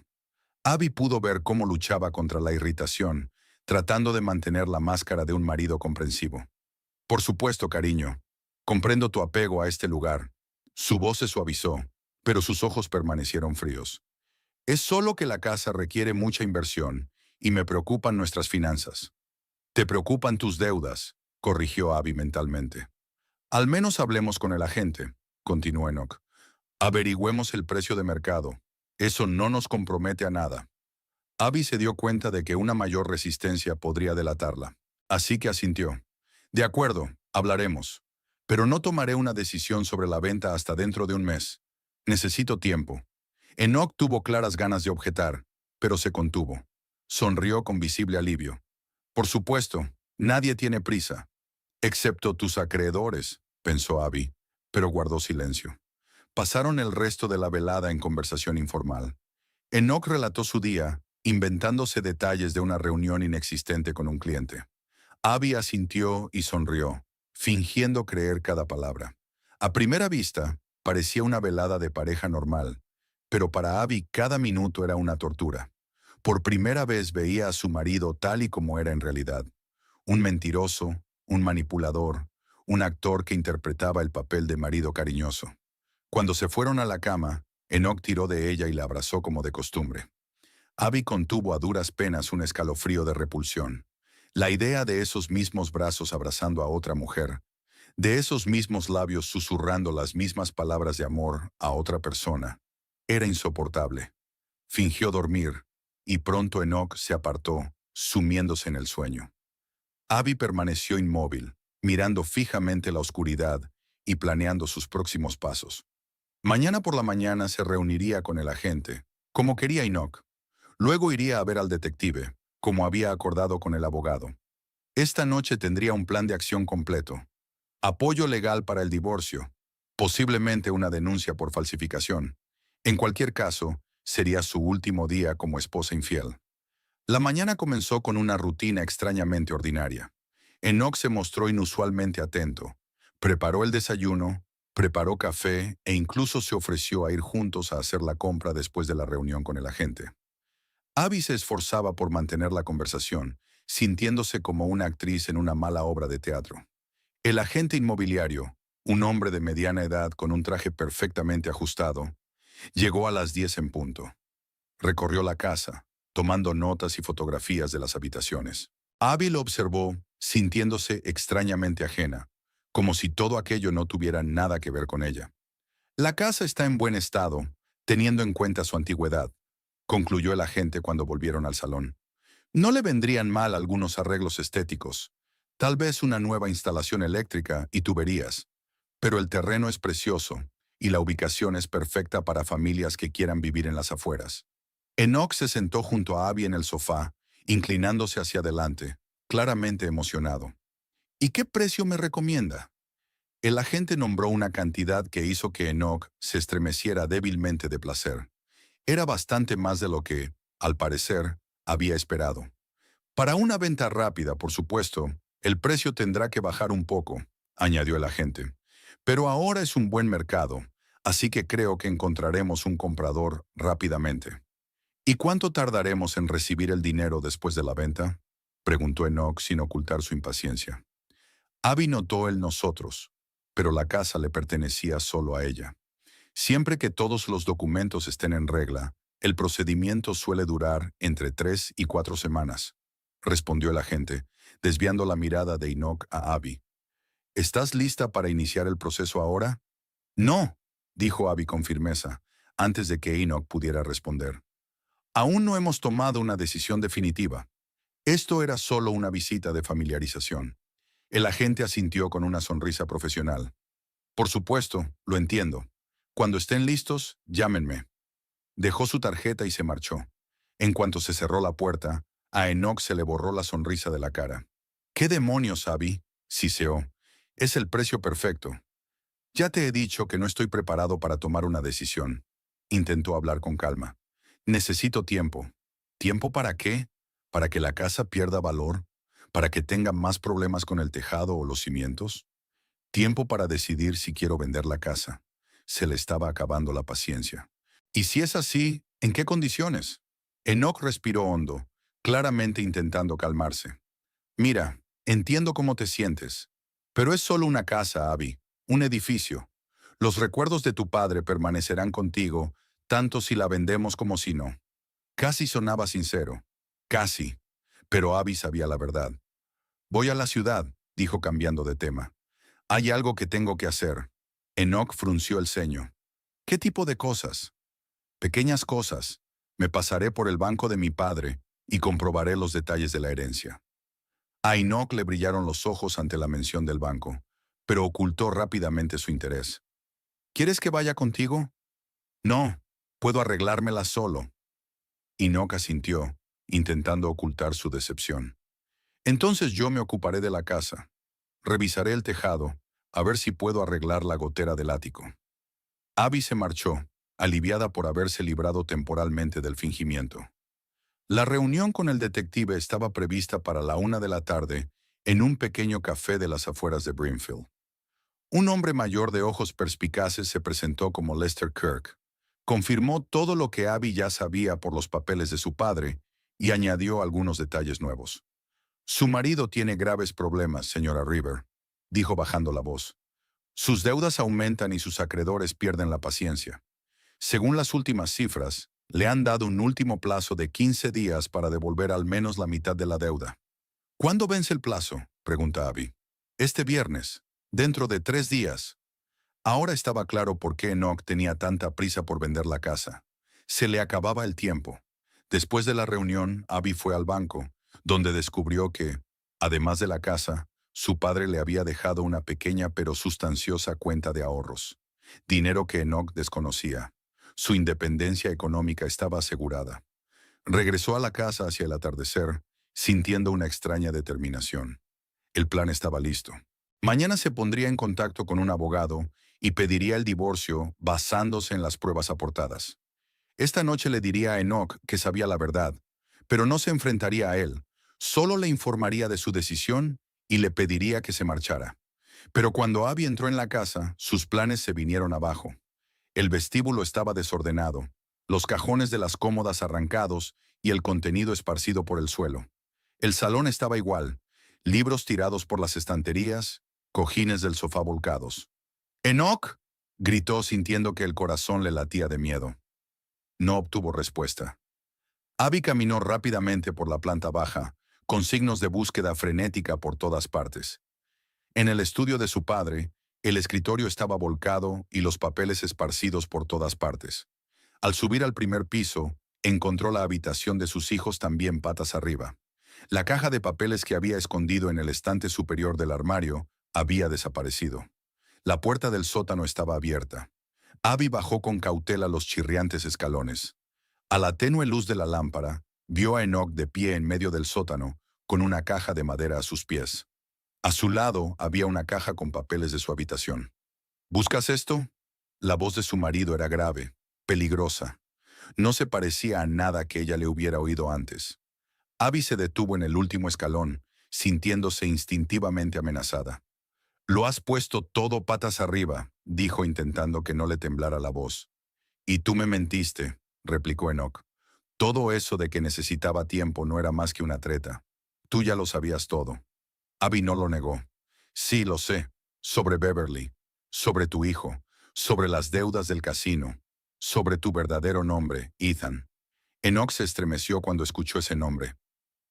Abby pudo ver cómo luchaba contra la irritación, tratando de mantener la máscara de un marido comprensivo. Por supuesto, cariño. Comprendo tu apego a este lugar. Su voz se suavizó, pero sus ojos permanecieron fríos. Es solo que la casa requiere mucha inversión y me preocupan nuestras finanzas. Te preocupan tus deudas, corrigió Abby mentalmente. Al menos hablemos con el agente, continuó Enoch. Averigüemos el precio de mercado. Eso no nos compromete a nada. Abby se dio cuenta de que una mayor resistencia podría delatarla, así que asintió. De acuerdo, hablaremos. Pero no tomaré una decisión sobre la venta hasta dentro de un mes. Necesito tiempo. Enoch tuvo claras ganas de objetar, pero se contuvo. Sonrió con visible alivio. Por supuesto, nadie tiene prisa. Excepto tus acreedores, pensó Abby, pero guardó silencio. Pasaron el resto de la velada en conversación informal. Enoch relató su día, inventándose detalles de una reunión inexistente con un cliente. Abby asintió y sonrió, fingiendo creer cada palabra. A primera vista, parecía una velada de pareja normal, pero para Abby cada minuto era una tortura. Por primera vez veía a su marido tal y como era en realidad. Un mentiroso, un manipulador, un actor que interpretaba el papel de marido cariñoso. Cuando se fueron a la cama, Enoch tiró de ella y la abrazó como de costumbre. Abby contuvo a duras penas un escalofrío de repulsión. La idea de esos mismos brazos abrazando a otra mujer, de esos mismos labios susurrando las mismas palabras de amor a otra persona, era insoportable. Fingió dormir, y pronto Enoch se apartó, sumiéndose en el sueño. Abby permaneció inmóvil, mirando fijamente la oscuridad y planeando sus próximos pasos. Mañana por la mañana se reuniría con el agente, como quería Enoch. Luego iría a ver al detective, como había acordado con el abogado. Esta noche tendría un plan de acción completo. Apoyo legal para el divorcio, posiblemente una denuncia por falsificación. En cualquier caso, sería su último día como esposa infiel. La mañana comenzó con una rutina extrañamente ordinaria. Enoch se mostró inusualmente atento. Preparó el desayuno, preparó café e incluso se ofreció a ir juntos a hacer la compra después de la reunión con el agente. Abby se esforzaba por mantener la conversación, sintiéndose como una actriz en una mala obra de teatro. El agente inmobiliario, un hombre de mediana edad con un traje perfectamente ajustado, llegó a las 10 en punto. Recorrió la casa, tomando notas y fotografías de las habitaciones. Abby lo observó, sintiéndose extrañamente ajena, como si todo aquello no tuviera nada que ver con ella. La casa está en buen estado, teniendo en cuenta su antigüedad, concluyó el agente cuando volvieron al salón. No le vendrían mal algunos arreglos estéticos, tal vez una nueva instalación eléctrica y tuberías, pero el terreno es precioso y la ubicación es perfecta para familias que quieran vivir en las afueras. Enoch se sentó junto a Abby en el sofá, inclinándose hacia adelante, claramente emocionado. ¿Y qué precio me recomienda? El agente nombró una cantidad que hizo que Enoch se estremeciera débilmente de placer. Era bastante más de lo que, al parecer, había esperado. Para una venta rápida, por supuesto, el precio tendrá que bajar un poco, añadió el agente. Pero ahora es un buen mercado, así que creo que encontraremos un comprador rápidamente. ¿Y cuánto tardaremos en recibir el dinero después de la venta? Preguntó Enoch sin ocultar su impaciencia. Abby notó el nosotros, pero la casa le pertenecía solo a ella. Siempre que todos los documentos estén en regla, el procedimiento suele durar entre 3 y 4 semanas, respondió el agente, desviando la mirada de Enoch a Abby. ¿Estás lista para iniciar el proceso ahora? No, dijo Abby con firmeza, antes de que Enoch pudiera responder. Aún no hemos tomado una decisión definitiva. Esto era solo una visita de familiarización. El agente asintió con una sonrisa profesional. Por supuesto, lo entiendo. Cuando estén listos, llámenme. Dejó su tarjeta y se marchó. En cuanto se cerró la puerta, a Enoch se le borró la sonrisa de la cara. ¿Qué demonios, Abby? Siseó. Es el precio perfecto. Ya te he dicho que no estoy preparado para tomar una decisión. Intentó hablar con calma. Necesito tiempo. ¿Tiempo para qué? ¿Para que la casa pierda valor? ¿Para que tenga más problemas con el tejado o los cimientos? Tiempo para decidir si quiero vender la casa. Se le estaba acabando la paciencia. Y si es así, ¿en qué condiciones? Enoch respiró hondo, claramente intentando calmarse. Mira, entiendo cómo te sientes, pero es solo una casa, Abby, un edificio. Los recuerdos de tu padre permanecerán contigo, tanto si la vendemos como si no. Casi sonaba sincero. Casi. Pero Abby sabía la verdad. Voy a la ciudad, dijo cambiando de tema. Hay algo que tengo que hacer. Enoch frunció el ceño. ¿Qué tipo de cosas? Pequeñas cosas. Me pasaré por el banco de mi padre y comprobaré los detalles de la herencia. A Enoch le brillaron los ojos ante la mención del banco, pero ocultó rápidamente su interés. ¿Quieres que vaya contigo? No, puedo arreglármela solo. Enoch asintió, intentando ocultar su decepción. Entonces yo me ocuparé de la casa. Revisaré el tejado, a ver si puedo arreglar la gotera del ático. Abby se marchó, aliviada por haberse librado temporalmente del fingimiento. La reunión con el detective estaba prevista para la 1 de la tarde en un pequeño café de las afueras de Brimfield. Un hombre mayor de ojos perspicaces se presentó como Lester Kirk. Confirmó todo lo que Abby ya sabía por los papeles de su padre y añadió algunos detalles nuevos. Su marido tiene graves problemas, señora River, dijo bajando la voz. Sus deudas aumentan y sus acreedores pierden la paciencia. Según las últimas cifras, le han dado un último plazo de 15 días para devolver al menos la mitad de la deuda. ¿Cuándo vence el plazo?, pregunta Abby. Este viernes, dentro de 3 días. Ahora estaba claro por qué Enoch tenía tanta prisa por vender la casa. Se le acababa el tiempo. Después de la reunión, Abby fue al banco, donde descubrió que, además de la casa, su padre le había dejado una pequeña pero sustanciosa cuenta de ahorros. Dinero que Enoch desconocía. Su independencia económica estaba asegurada. Regresó a la casa hacia el atardecer, sintiendo una extraña determinación. El plan estaba listo. Mañana se pondría en contacto con un abogado y pediría el divorcio basándose en las pruebas aportadas. Esta noche le diría a Enoch que sabía la verdad, pero no se enfrentaría a él, solo le informaría de su decisión y le pediría que se marchara. Pero cuando Abby entró en la casa, sus planes se vinieron abajo. El vestíbulo estaba desordenado, los cajones de las cómodas arrancados y el contenido esparcido por el suelo. El salón estaba igual, libros tirados por las estanterías, cojines del sofá volcados. «¡Enoch!», gritó sintiendo que el corazón le latía de miedo. No obtuvo respuesta. Abby caminó rápidamente por la planta baja, con signos de búsqueda frenética por todas partes. En el estudio de su padre, el escritorio estaba volcado y los papeles esparcidos por todas partes. Al subir al primer piso, encontró la habitación de sus hijos también patas arriba. La caja de papeles que había escondido en el estante superior del armario había desaparecido. La puerta del sótano estaba abierta. Abby bajó con cautela los chirriantes escalones. A la tenue luz de la lámpara, vio a Enoch de pie en medio del sótano, con una caja de madera a sus pies. A su lado había una caja con papeles de su habitación. «¿Buscas esto?». La voz de su marido era grave, peligrosa. No se parecía a nada que ella le hubiera oído antes. Abby se detuvo en el último escalón, sintiéndose instintivamente amenazada. «Lo has puesto todo patas arriba», dijo intentando que no le temblara la voz. «Y tú me mentiste», replicó Enoch. «Todo eso de que necesitaba tiempo no era más que una treta. Tú ya lo sabías todo». Abby no lo negó. «Sí, lo sé. Sobre Beverly, sobre tu hijo, sobre las deudas del casino, sobre tu verdadero nombre, Ethan». Enoch se estremeció cuando escuchó ese nombre.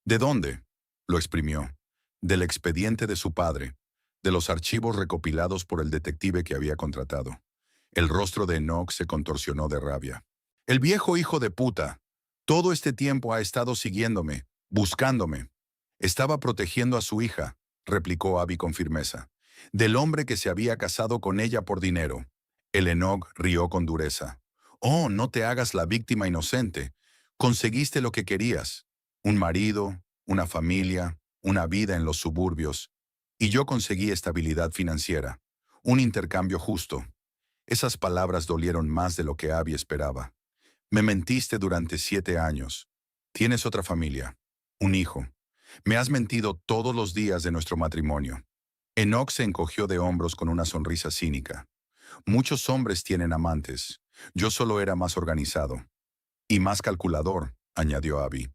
«¿De dónde?», lo exprimió. «Del expediente de su padre. de los archivos recopilados por el detective que había contratado. El rostro de Enoch se contorsionó de rabia. El viejo hijo de puta. Todo este tiempo ha estado siguiéndome, buscándome. Estaba protegiendo a su hija, replicó Abby con firmeza, del hombre que se había casado con ella por dinero. El Enoch rió con dureza. Oh, no te hagas la víctima inocente. Conseguiste lo que querías. Un marido, una familia, una vida en los suburbios. Y yo conseguí estabilidad financiera. Un intercambio justo. Esas palabras dolieron más de lo que Abby esperaba. Me mentiste durante 7 años. Tienes otra familia, un hijo. Me has mentido todos los días de nuestro matrimonio. Enoch se encogió de hombros con una sonrisa cínica. Muchos hombres tienen amantes. Yo solo era más organizado. Y más calculador, añadió Abby.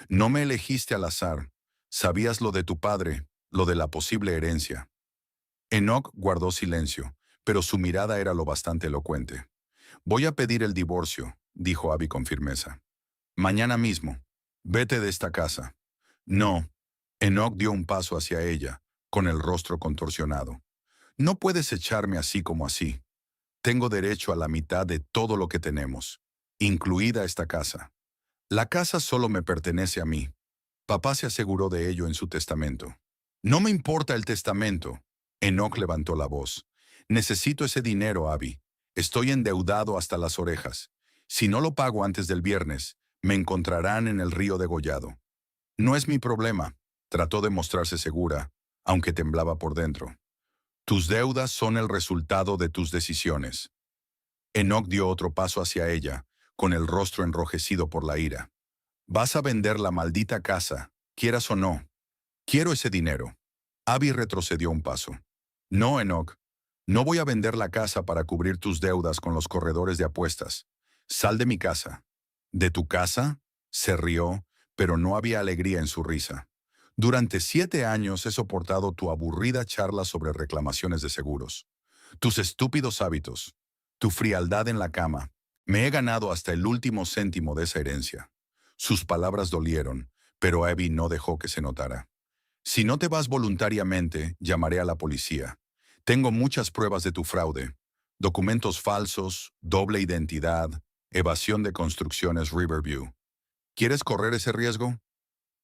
No me elegiste al azar. Sabías lo de tu padre, lo de la posible herencia. Enoch guardó silencio, pero su mirada era lo bastante elocuente. Voy a pedir el divorcio, dijo Abby con firmeza. Mañana mismo. Vete de esta casa. No. Enoch dio un paso hacia ella, con el rostro contorsionado. No puedes echarme así como así. Tengo derecho a la mitad de todo lo que tenemos, incluida esta casa. La casa solo me pertenece a mí. Papá se aseguró de ello en su testamento. No me importa el testamento. Enoch levantó la voz. Necesito ese dinero, Abby. Estoy endeudado hasta las orejas. Si no lo pago antes del viernes, me encontrarán en el río degollado. No es mi problema. Trató de mostrarse segura, aunque temblaba por dentro. Tus deudas son el resultado de tus decisiones. Enoch dio otro paso hacia ella, con el rostro enrojecido por la ira. Vas a vender la maldita casa, quieras o no. Quiero ese dinero. Abby retrocedió un paso. No, Enoch. No voy a vender la casa para cubrir tus deudas con los corredores de apuestas. Sal de mi casa. ¿De tu casa? Se rió, pero no había alegría en su risa. Durante 7 años he soportado tu aburrida charla sobre reclamaciones de seguros. Tus estúpidos hábitos. Tu frialdad en la cama. Me he ganado hasta el último céntimo de esa herencia. Sus palabras dolieron, pero Abby no dejó que se notara. Si no te vas voluntariamente, llamaré a la policía. Tengo muchas pruebas de tu fraude. Documentos falsos, doble identidad, evasión de construcciones Riverview. ¿Quieres correr ese riesgo?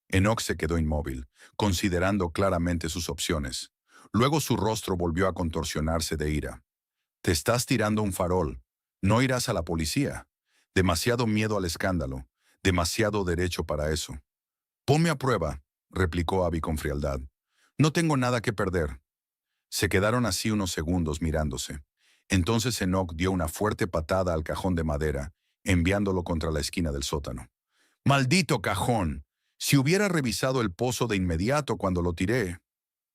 Enoch se quedó inmóvil, considerando claramente sus opciones. Luego su rostro volvió a contorsionarse de ira. Te estás tirando un farol. No irás a la policía. Demasiado miedo al escándalo. Demasiado derecho para eso. Ponme a prueba, replicó Abby con frialdad. No tengo nada que perder. Se quedaron así unos segundos mirándose. Entonces Enoch dio una fuerte patada al cajón de madera, enviándolo contra la esquina del sótano. ¡Maldito cajón! Si hubiera revisado el pozo de inmediato cuando lo tiré.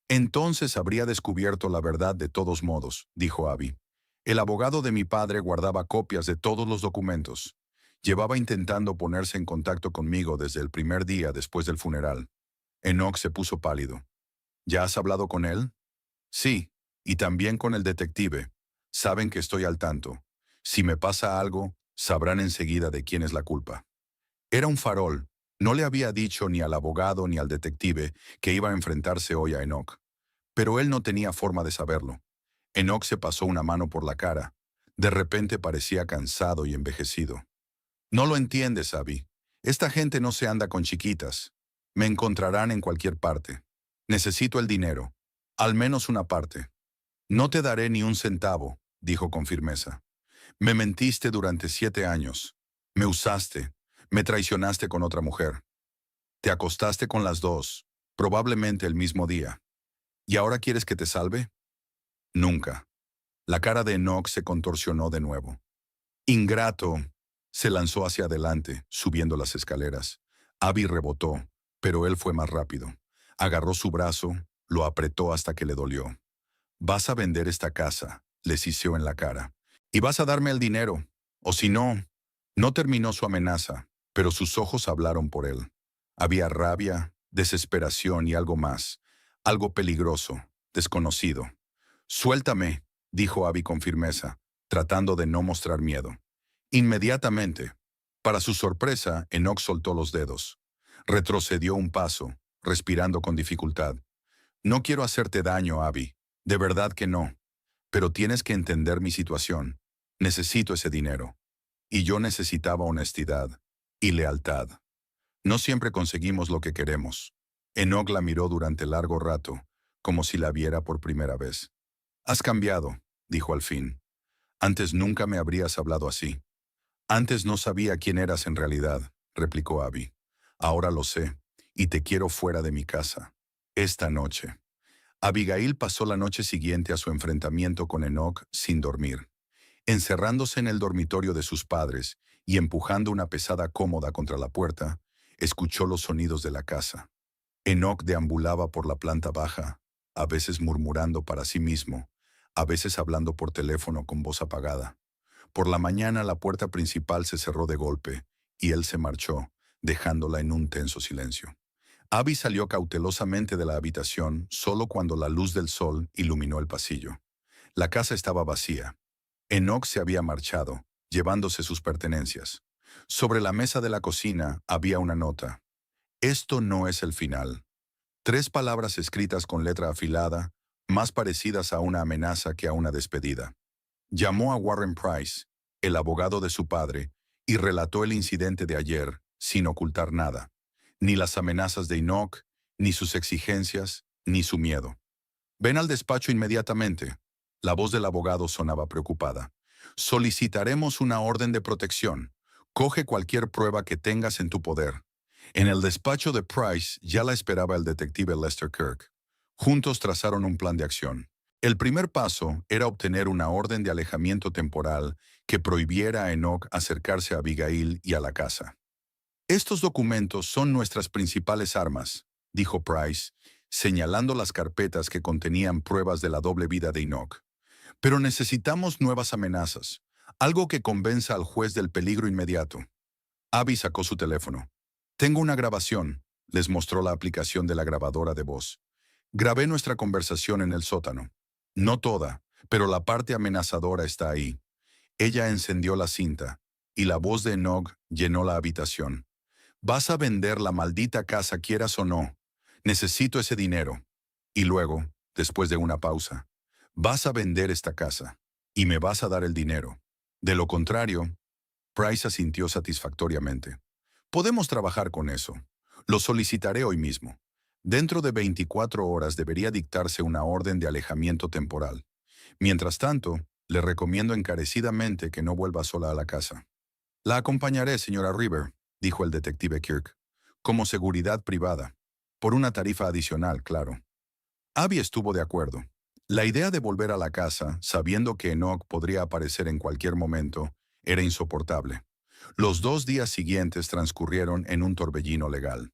Entonces habría descubierto la verdad de todos modos, dijo Abby. El abogado de mi padre guardaba copias de todos los documentos. Llevaba intentando ponerse en contacto conmigo desde el primer día después del funeral. Enoch se puso pálido. ¿Ya has hablado con él? Sí, y también con el detective. Saben que estoy al tanto. Si me pasa algo, sabrán enseguida de quién es la culpa. Era un farol. No le había dicho ni al abogado ni al detective que iba a enfrentarse hoy a Enoch. Pero él no tenía forma de saberlo. Enoch se pasó una mano por la cara. De repente parecía cansado y envejecido. No lo entiendes, Abby. Esta gente no se anda con chiquitas. Me encontrarán en cualquier parte. Necesito el dinero. Al menos una parte. No te daré ni un centavo, dijo con firmeza. Me mentiste durante 7 años. Me usaste. Me traicionaste con otra mujer. Te acostaste con las dos, probablemente el mismo día. ¿Y ahora quieres que te salve? Nunca. La cara de Enoch se contorsionó de nuevo. Ingrato. Se lanzó hacia adelante, subiendo las escaleras. Abby rebotó, pero él fue más rápido. Agarró su brazo, lo apretó hasta que le dolió. Vas a vender esta casa, le siseó en la cara. Y vas a darme el dinero. O si no. No terminó su amenaza, pero sus ojos hablaron por él. Había rabia, desesperación y algo más. Algo peligroso, desconocido. Suéltame, dijo Abby con firmeza, tratando de no mostrar miedo. Inmediatamente. Para su sorpresa, Enoch soltó los dedos. Retrocedió un paso, respirando con dificultad. No quiero hacerte daño, Abby. De verdad que no. Pero tienes que entender mi situación. Necesito ese dinero. Y yo necesitaba honestidad y lealtad. No siempre conseguimos lo que queremos. Enoch la miró durante largo rato, como si la viera por primera vez. Has cambiado, dijo al fin. Antes nunca me habrías hablado así. Antes no sabía quién eras en realidad, replicó Abby. Ahora lo sé, y te quiero fuera de mi casa. Esta noche. Abigail pasó la noche siguiente a su enfrentamiento con Enoch sin dormir, encerrándose en el dormitorio de sus padres y empujando una pesada cómoda contra la puerta, escuchó los sonidos de la casa. Enoch deambulaba por la planta baja, a veces murmurando para sí mismo, a veces hablando por teléfono con voz apagada. Por la mañana la puerta principal se cerró de golpe, y él se marchó, dejándola en un tenso silencio. Abby salió cautelosamente de la habitación solo cuando la luz del sol iluminó el pasillo. La casa estaba vacía. Enoch se había marchado, llevándose sus pertenencias. Sobre la mesa de la cocina había una nota. Esto no es el final. 3 palabras escritas con letra afilada, más parecidas a una amenaza que a una despedida. Llamó a Warren Price, el abogado de su padre, y relató el incidente de ayer, sin ocultar nada. Ni las amenazas de Enoch, ni sus exigencias, ni su miedo. Ven al despacho inmediatamente. La voz del abogado sonaba preocupada. Solicitaremos una orden de protección. Coge cualquier prueba que tengas en tu poder. En el despacho de Price ya la esperaba el detective Lester Kirk. Juntos trazaron un plan de acción. El primer paso era obtener una orden de alejamiento temporal que prohibiera a Enoch acercarse a Abigail y a la casa. Estos documentos son nuestras principales armas, dijo Price, señalando las carpetas que contenían pruebas de la doble vida de Enoch. Pero necesitamos nuevas amenazas, algo que convenza al juez del peligro inmediato. Abby sacó su teléfono. Tengo una grabación, les mostró la aplicación de la grabadora de voz. Grabé nuestra conversación en el sótano. No toda, pero la parte amenazadora está ahí. Ella encendió la cinta, y la voz de Enoch llenó la habitación. Vas a vender la maldita casa quieras o no. Necesito ese dinero. Y luego, después de una pausa, vas a vender esta casa, y me vas a dar el dinero. De lo contrario, Price asintió satisfactoriamente. Podemos trabajar con eso. Lo solicitaré hoy mismo. Dentro de 24 horas debería dictarse una orden de alejamiento temporal. Mientras tanto, le recomiendo encarecidamente que no vuelva sola a la casa. La acompañaré, señora River, dijo el detective Kirk, como seguridad privada. Por una tarifa adicional, claro. Abby estuvo de acuerdo. La idea de volver a la casa, sabiendo que Enoch podría aparecer en cualquier momento, era insoportable. Los 2 días siguientes transcurrieron en un torbellino legal.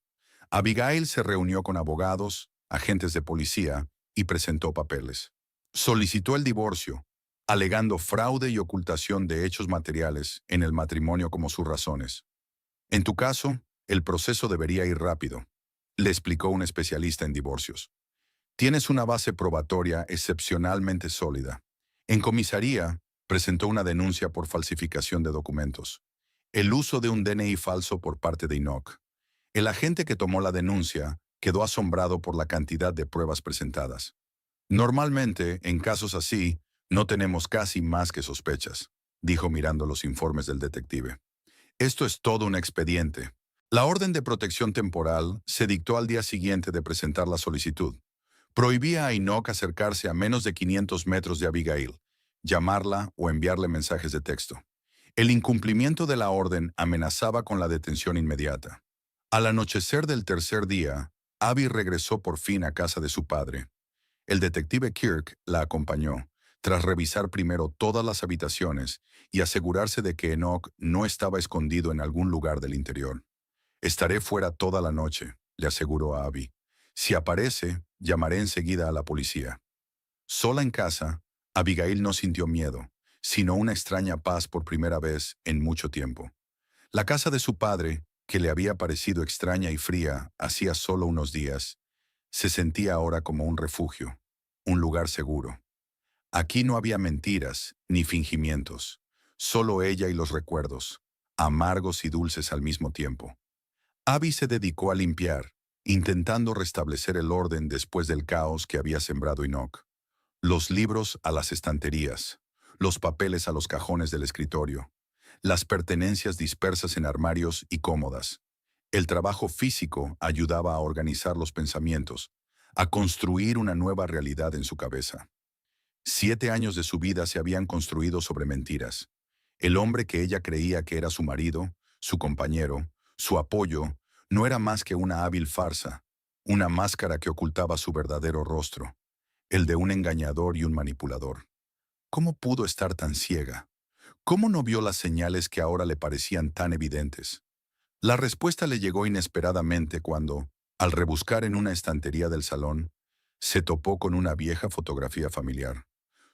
Abigail se reunió con abogados, agentes de policía y presentó papeles. Solicitó el divorcio, alegando fraude y ocultación de hechos materiales en el matrimonio como sus razones. En tu caso, el proceso debería ir rápido, le explicó un especialista en divorcios. Tienes una base probatoria excepcionalmente sólida. En comisaría, presentó una denuncia por falsificación de documentos. El uso de un DNI falso por parte de Enoch. El agente que tomó la denuncia quedó asombrado por la cantidad de pruebas presentadas. Normalmente, en casos así, no tenemos casi más que sospechas, dijo mirando los informes del detective. Esto es todo un expediente. La orden de protección temporal se dictó al día siguiente de presentar la solicitud. Prohibía a Enoch acercarse a menos de 500 metros de Abigail, llamarla o enviarle mensajes de texto. El incumplimiento de la orden amenazaba con la detención inmediata. Al anochecer del tercer día, Abby regresó por fin a casa de su padre. El detective Kirk la acompañó, tras revisar primero todas las habitaciones y asegurarse de que Enoch no estaba escondido en algún lugar del interior. Estaré fuera toda la noche, le aseguró a Abby. Si aparece, llamaré enseguida a la policía. Sola en casa, Abigail no sintió miedo, sino una extraña paz por primera vez en mucho tiempo. La casa de su padre, que le había parecido extraña y fría hacía solo unos días, se sentía ahora como un refugio, un lugar seguro. Aquí no había mentiras ni fingimientos, solo ella y los recuerdos, amargos y dulces al mismo tiempo. Abby se dedicó a limpiar, intentando restablecer el orden después del caos que había sembrado Enoch. Los libros a las estanterías, los papeles a los cajones del escritorio, las pertenencias dispersas en armarios y cómodas. El trabajo físico ayudaba a organizar los pensamientos, a construir una nueva realidad en su cabeza. 7 años de su vida se habían construido sobre mentiras. El hombre que ella creía que era su marido, su compañero, su apoyo, no era más que una hábil farsa, una máscara que ocultaba su verdadero rostro, el de un engañador y un manipulador. ¿Cómo pudo estar tan ciega? ¿Cómo no vio las señales que ahora le parecían tan evidentes? La respuesta le llegó inesperadamente cuando, al rebuscar en una estantería del salón, se topó con una vieja fotografía familiar.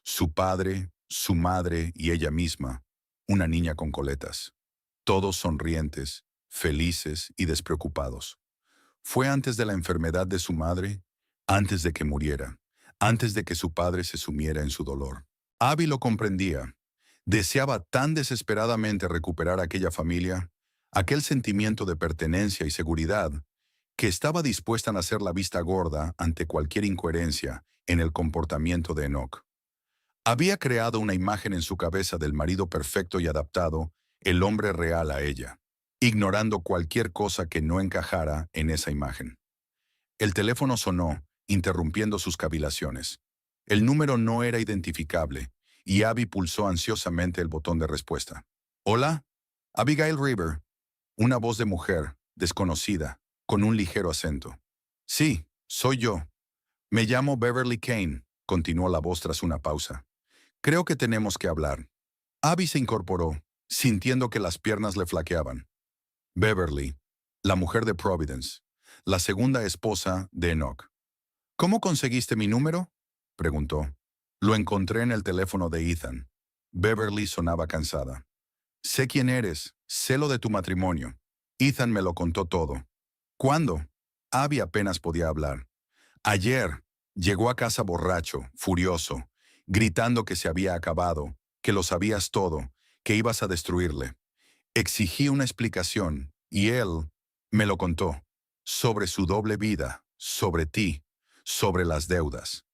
Su padre, su madre y ella misma, una niña con coletas. Todos sonrientes, felices y despreocupados. Fue antes de la enfermedad de su madre, antes de que muriera, antes de que su padre se sumiera en su dolor. Abby lo comprendía. Deseaba tan desesperadamente recuperar aquella familia, aquel sentimiento de pertenencia y seguridad, que estaba dispuesta a hacer la vista gorda ante cualquier incoherencia en el comportamiento de Enoch. Había creado una imagen en su cabeza del marido perfecto y adaptado, el hombre real a ella, ignorando cualquier cosa que no encajara en esa imagen. El teléfono sonó, interrumpiendo sus cavilaciones. El número no era identificable, y Abby pulsó ansiosamente el botón de respuesta. «Hola, Abigail River», una voz de mujer, desconocida, con un ligero acento. «Sí, soy yo. Me llamo Beverly Kane», continuó la voz tras una pausa. «Creo que tenemos que hablar». Abby se incorporó, sintiendo que las piernas le flaqueaban. Beverly, la mujer de Providence, la segunda esposa de Enoch. «¿Cómo conseguiste mi número?», preguntó. «Lo encontré en el teléfono de Ethan». Beverly sonaba cansada. «Sé quién eres, sé lo de tu matrimonio. Ethan me lo contó todo». «¿Cuándo?». Abby apenas podía hablar. «Ayer. Llegó a casa borracho, furioso, gritando que se había acabado, que lo sabías todo, que ibas a destruirle. Exigí una explicación, y él me lo contó. Sobre su doble vida, sobre ti, sobre las deudas».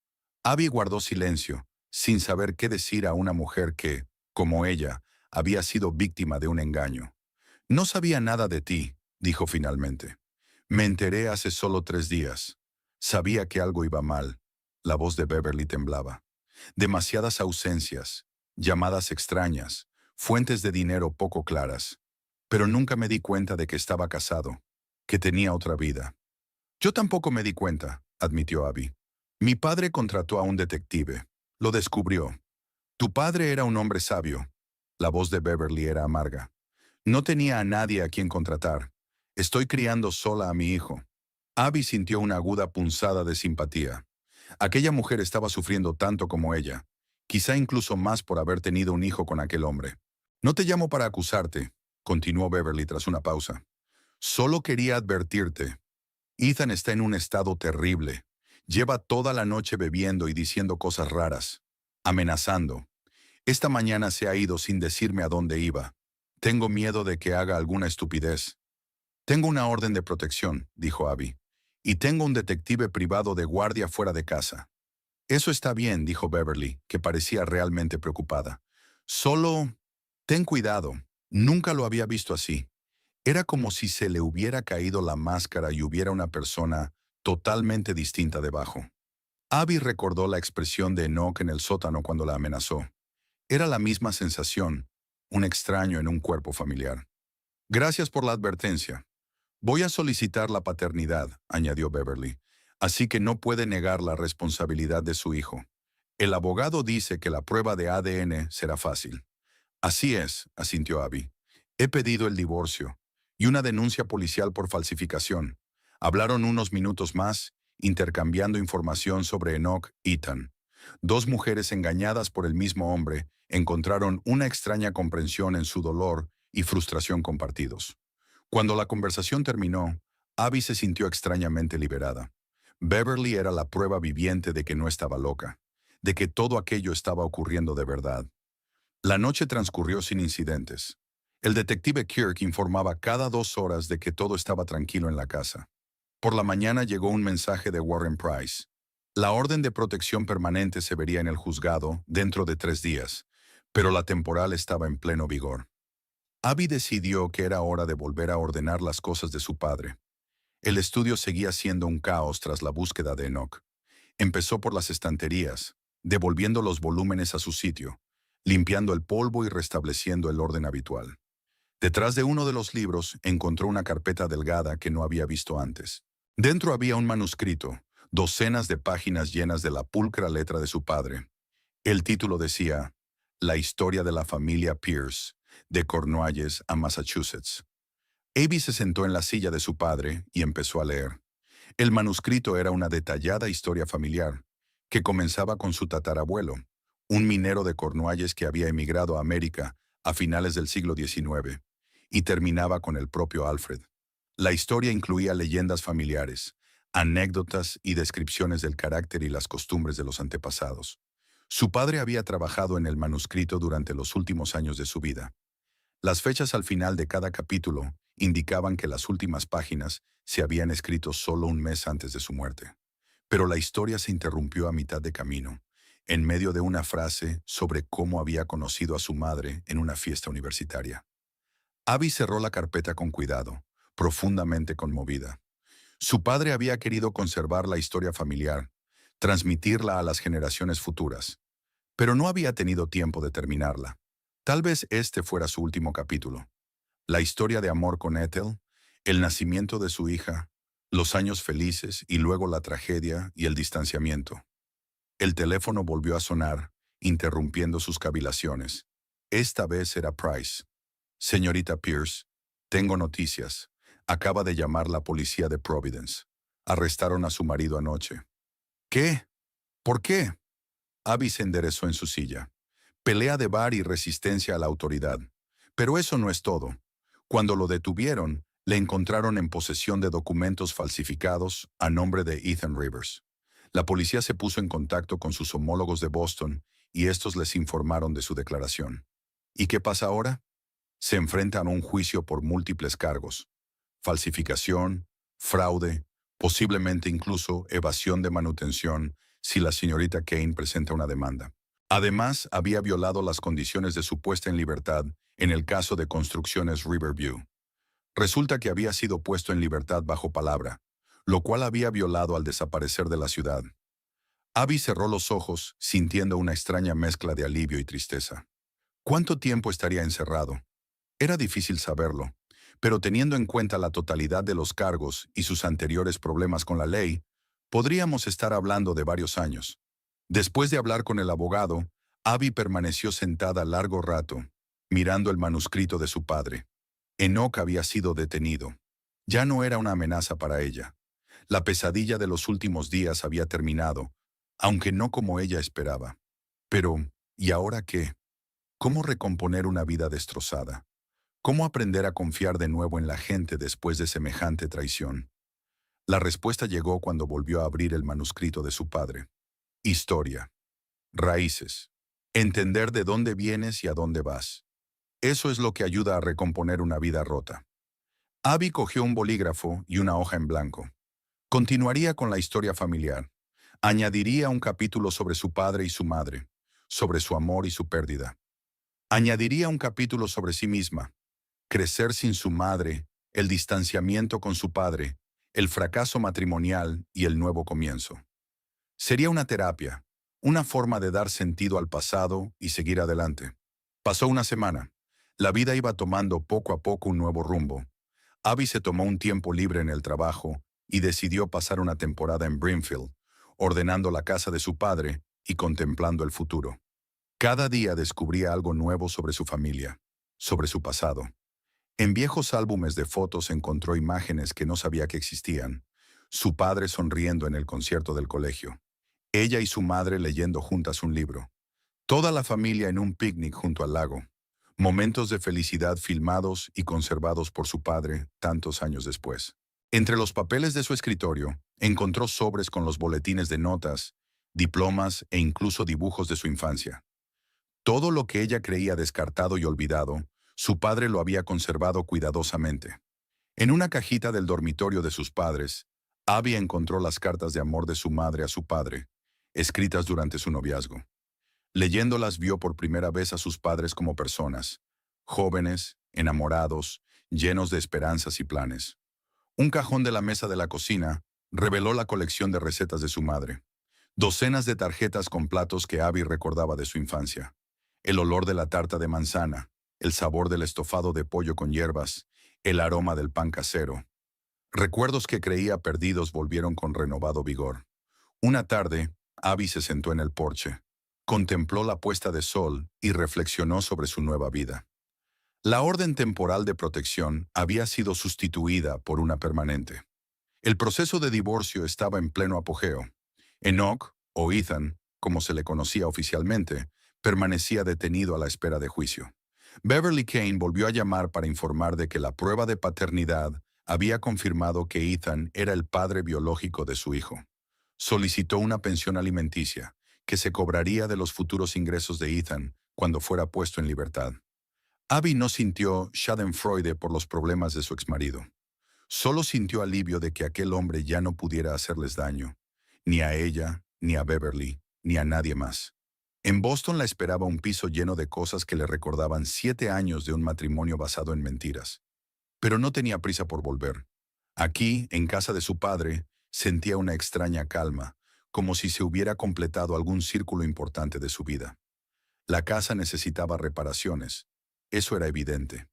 Abby guardó silencio, sin saber qué decir a una mujer que, como ella, había sido víctima de un engaño. «No sabía nada de ti», dijo finalmente. «Me enteré hace solo 3 días. Sabía que algo iba mal». La voz de Beverly temblaba. «Demasiadas ausencias, llamadas extrañas, fuentes de dinero poco claras. Pero nunca me di cuenta de que estaba casado, que tenía otra vida». «Yo tampoco me di cuenta», admitió Abby. «Mi padre contrató a un detective. Lo descubrió. Tu padre era un hombre sabio». La voz de Beverly era amarga. «No tenía a nadie a quien contratar. Estoy criando sola a mi hijo». Abby sintió una aguda punzada de simpatía. Aquella mujer estaba sufriendo tanto como ella, quizá incluso más por haber tenido un hijo con aquel hombre. «No te llamo para acusarte», continuó Beverly tras una pausa. «Solo quería advertirte. Ethan está en un estado terrible. Lleva toda la noche bebiendo y diciendo cosas raras, amenazando. Esta mañana se ha ido sin decirme a dónde iba. Tengo miedo de que haga alguna estupidez». «Tengo una orden de protección», dijo Abby, «y tengo un detective privado de guardia fuera de casa». «Eso está bien», dijo Beverly, que parecía realmente preocupada. «Solo ten cuidado. Nunca lo había visto así». Era como si se le hubiera caído la máscara y hubiera una persona totalmente distinta debajo. Abby recordó la expresión de Enoch en el sótano cuando la amenazó. Era la misma sensación, un extraño en un cuerpo familiar. «Gracias por la advertencia. Voy a solicitar la paternidad», añadió Beverly, «así que no puede negar la responsabilidad de su hijo. El abogado dice que la prueba de ADN será fácil». «Así es», asintió Abby. «He pedido el divorcio y una denuncia policial por falsificación». Hablaron unos minutos más, intercambiando información sobre Enoch y Ethan. Dos mujeres engañadas por el mismo hombre encontraron una extraña comprensión en su dolor y frustración compartidos. Cuando la conversación terminó, Abby se sintió extrañamente liberada. Beverly era la prueba viviente de que no estaba loca, de que todo aquello estaba ocurriendo de verdad. La noche transcurrió sin incidentes. El detective Kirk informaba cada 2 horas de que todo estaba tranquilo en la casa. Por la mañana llegó un mensaje de Warren Price. La orden de protección permanente se vería en el juzgado dentro de 3 días, pero la temporal estaba en pleno vigor. Abby decidió que era hora de volver a ordenar las cosas de su padre. El estudio seguía siendo un caos tras la búsqueda de Enoch. Empezó por las estanterías, devolviendo los volúmenes a su sitio, limpiando el polvo y restableciendo el orden habitual. Detrás de uno de los libros encontró una carpeta delgada que no había visto antes. Dentro había un manuscrito, docenas de páginas llenas de la pulcra letra de su padre. El título decía, La historia de la familia Pierce, de Cornualles a Massachusetts. Abby se sentó en la silla de su padre y empezó a leer. El manuscrito era una detallada historia familiar, que comenzaba con su tatarabuelo, un minero de Cornualles que había emigrado a América a finales del siglo XIX, y terminaba con el propio Alfred. La historia incluía leyendas familiares, anécdotas y descripciones del carácter y las costumbres de los antepasados. Su padre había trabajado en el manuscrito durante los últimos años de su vida. Las fechas al final de cada capítulo indicaban que las últimas páginas se habían escrito solo un mes antes de su muerte. Pero la historia se interrumpió a mitad de camino, en medio de una frase sobre cómo había conocido a su madre en una fiesta universitaria. Abby cerró la carpeta con cuidado, profundamente conmovida. Su padre había querido conservar la historia familiar, transmitirla a las generaciones futuras, pero no había tenido tiempo de terminarla. Tal vez este fuera su último capítulo. La historia de amor con Ethel, el nacimiento de su hija, los años felices y luego la tragedia y el distanciamiento. El teléfono volvió a sonar, interrumpiendo sus cavilaciones. Esta vez era Price. Señorita Pierce, tengo noticias. Acaba de llamar la policía de Providence. Arrestaron a su marido anoche. ¿Qué? ¿Por qué? Abby se enderezó en su silla. Pelea de bar y resistencia a la autoridad. Pero eso no es todo. Cuando lo detuvieron, le encontraron en posesión de documentos falsificados a nombre de Ethan Rivers. La policía se puso en contacto con sus homólogos de Boston y estos les informaron de su declaración. ¿Y qué pasa ahora? Se enfrentan a un juicio por múltiples cargos: falsificación, fraude, posiblemente incluso evasión de manutención si la señorita Kane presenta una demanda. Además, había violado las condiciones de su puesta en libertad en el caso de Construcciones Riverview. Resulta que había sido puesto en libertad bajo palabra, lo cual había violado al desaparecer de la ciudad. Abby cerró los ojos, sintiendo una extraña mezcla de alivio y tristeza. ¿Cuánto tiempo estaría encerrado? Era difícil saberlo, pero teniendo en cuenta la totalidad de los cargos y sus anteriores problemas con la ley, podríamos estar hablando de varios años. Después de hablar con el abogado, Abby permaneció sentada largo rato, mirando el manuscrito de su padre. Enoch había sido detenido. Ya no era una amenaza para ella. La pesadilla de los últimos días había terminado, aunque no como ella esperaba. Pero, ¿y ahora qué? ¿Cómo recomponer una vida destrozada? ¿Cómo aprender a confiar de nuevo en la gente después de semejante traición? La respuesta llegó cuando volvió a abrir el manuscrito de su padre. Historia. Raíces. Entender de dónde vienes y a dónde vas. Eso es lo que ayuda a recomponer una vida rota. Abby cogió un bolígrafo y una hoja en blanco. Continuaría con la historia familiar. Añadiría un capítulo sobre su padre y su madre, sobre su amor y su pérdida. Añadiría un capítulo sobre sí misma, crecer sin su madre, el distanciamiento con su padre, el fracaso matrimonial y el nuevo comienzo. Sería una terapia, una forma de dar sentido al pasado y seguir adelante. Pasó una semana. La vida iba tomando poco a poco un nuevo rumbo. Abby se tomó un tiempo libre en el trabajo y decidió pasar una temporada en Brimfield, ordenando la casa de su padre y contemplando el futuro. Cada día descubría algo nuevo sobre su familia, sobre su pasado. En viejos álbumes de fotos encontró imágenes que no sabía que existían. Su padre sonriendo en el concierto del colegio. Ella y su madre leyendo juntas un libro. Toda la familia en un picnic junto al lago. Momentos de felicidad filmados y conservados por su padre tantos años después. Entre los papeles de su escritorio, encontró sobres con los boletines de notas, diplomas e incluso dibujos de su infancia. Todo lo que ella creía descartado y olvidado, su padre lo había conservado cuidadosamente. En una cajita del dormitorio de sus padres, Abby encontró las cartas de amor de su madre a su padre, escritas durante su noviazgo. Leyéndolas vio por primera vez a sus padres como personas, jóvenes, enamorados, llenos de esperanzas y planes. Un cajón de la mesa de la cocina reveló la colección de recetas de su madre. Docenas de tarjetas con platos que Abby recordaba de su infancia. El olor de la tarta de manzana, el sabor del estofado de pollo con hierbas, el aroma del pan casero. Recuerdos que creía perdidos volvieron con renovado vigor. Una tarde, Abby se sentó en el porche. Contempló la puesta de sol y reflexionó sobre su nueva vida. La orden temporal de protección había sido sustituida por una permanente. El proceso de divorcio estaba en pleno apogeo. Enoch, o Ethan, como se le conocía oficialmente, permanecía detenido a la espera de juicio. Beverly Kane volvió a llamar para informar de que la prueba de paternidad había confirmado que Ethan era el padre biológico de su hijo. Solicitó una pensión alimenticia, que se cobraría de los futuros ingresos de Ethan cuando fuera puesto en libertad. Abby no sintió schadenfreude por los problemas de su exmarido. Solo sintió alivio de que aquel hombre ya no pudiera hacerles daño, ni a ella, ni a Beverly, ni a nadie más. En Boston la esperaba un piso lleno de cosas que le recordaban 7 años de un matrimonio basado en mentiras. Pero no tenía prisa por volver. Aquí, en casa de su padre, sentía una extraña calma, como si se hubiera completado algún círculo importante de su vida. La casa necesitaba reparaciones, eso era evidente.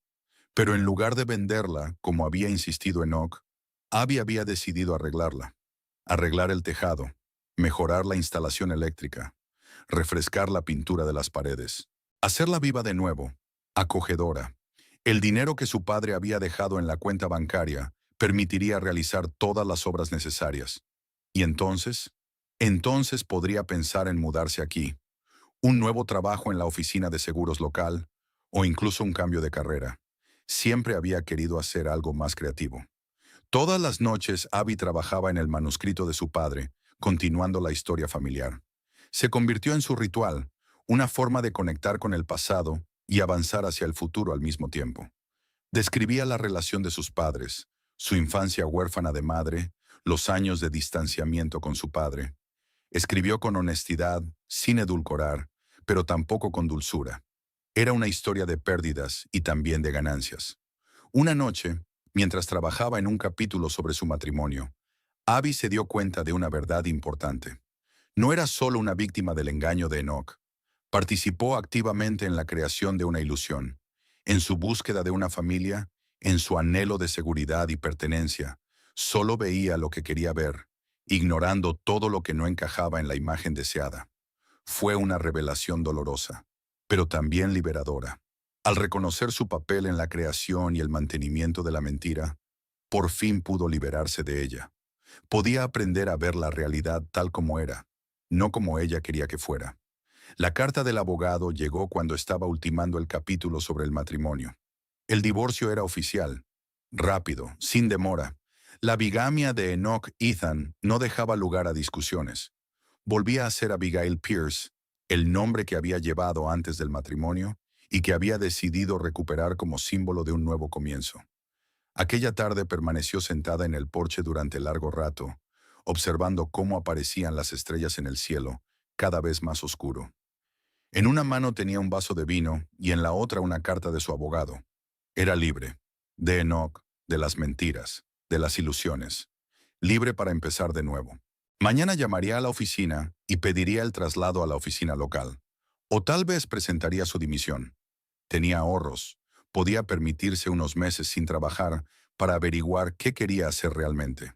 Pero en lugar de venderla, como había insistido Enoch, Abby había decidido arreglarla. Arreglar el tejado, mejorar la instalación eléctrica, refrescar la pintura de las paredes, hacerla viva de nuevo, acogedora. El dinero que su padre había dejado en la cuenta bancaria permitiría realizar todas las obras necesarias. Y entonces podría pensar en mudarse aquí, un nuevo trabajo en la oficina de seguros local o incluso un cambio de carrera. Siempre había querido hacer algo más creativo. Todas las noches Abby trabajaba en el manuscrito de su padre, continuando la historia familiar. Se convirtió en su ritual, una forma de conectar con el pasado y avanzar hacia el futuro al mismo tiempo. Describía la relación de sus padres, su infancia huérfana de madre, los años de distanciamiento con su padre. Escribió con honestidad, sin edulcorar, pero tampoco con dulzura. Era una historia de pérdidas y también de ganancias. Una noche, mientras trabajaba en un capítulo sobre su matrimonio, Abby se dio cuenta de una verdad importante. No era solo una víctima del engaño de Enoch. Participó activamente en la creación de una ilusión, en su búsqueda de una familia, en su anhelo de seguridad y pertenencia. Solo veía lo que quería ver, ignorando todo lo que no encajaba en la imagen deseada. Fue una revelación dolorosa, pero también liberadora. Al reconocer su papel en la creación y el mantenimiento de la mentira, por fin pudo liberarse de ella. Podía aprender a ver la realidad tal como era, no como ella quería que fuera. La carta del abogado llegó cuando estaba ultimando el capítulo sobre el matrimonio. El divorcio era oficial, rápido, sin demora. La bigamia de Enoch Ethan no dejaba lugar a discusiones. Volvía a ser Abigail Pierce, el nombre que había llevado antes del matrimonio y que había decidido recuperar como símbolo de un nuevo comienzo. Aquella tarde permaneció sentada en el porche durante largo rato, observando cómo aparecían las estrellas en el cielo, cada vez más oscuro. En una mano tenía un vaso de vino y en la otra una carta de su abogado. Era libre, de Enoch, de las mentiras, de las ilusiones. Libre para empezar de nuevo. Mañana llamaría a la oficina y pediría el traslado a la oficina local. O tal vez presentaría su dimisión. Tenía ahorros. Podía permitirse unos meses sin trabajar para averiguar qué quería hacer realmente.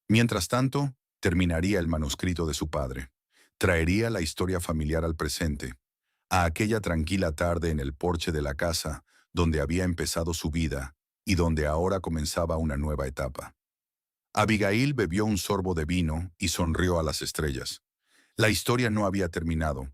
Mientras tanto, terminaría el manuscrito de su padre. Traería la historia familiar al presente, a aquella tranquila tarde en el porche de la casa donde había empezado su vida y donde ahora comenzaba una nueva etapa. Abigail bebió un sorbo de vino y sonrió a las estrellas. La historia no había terminado,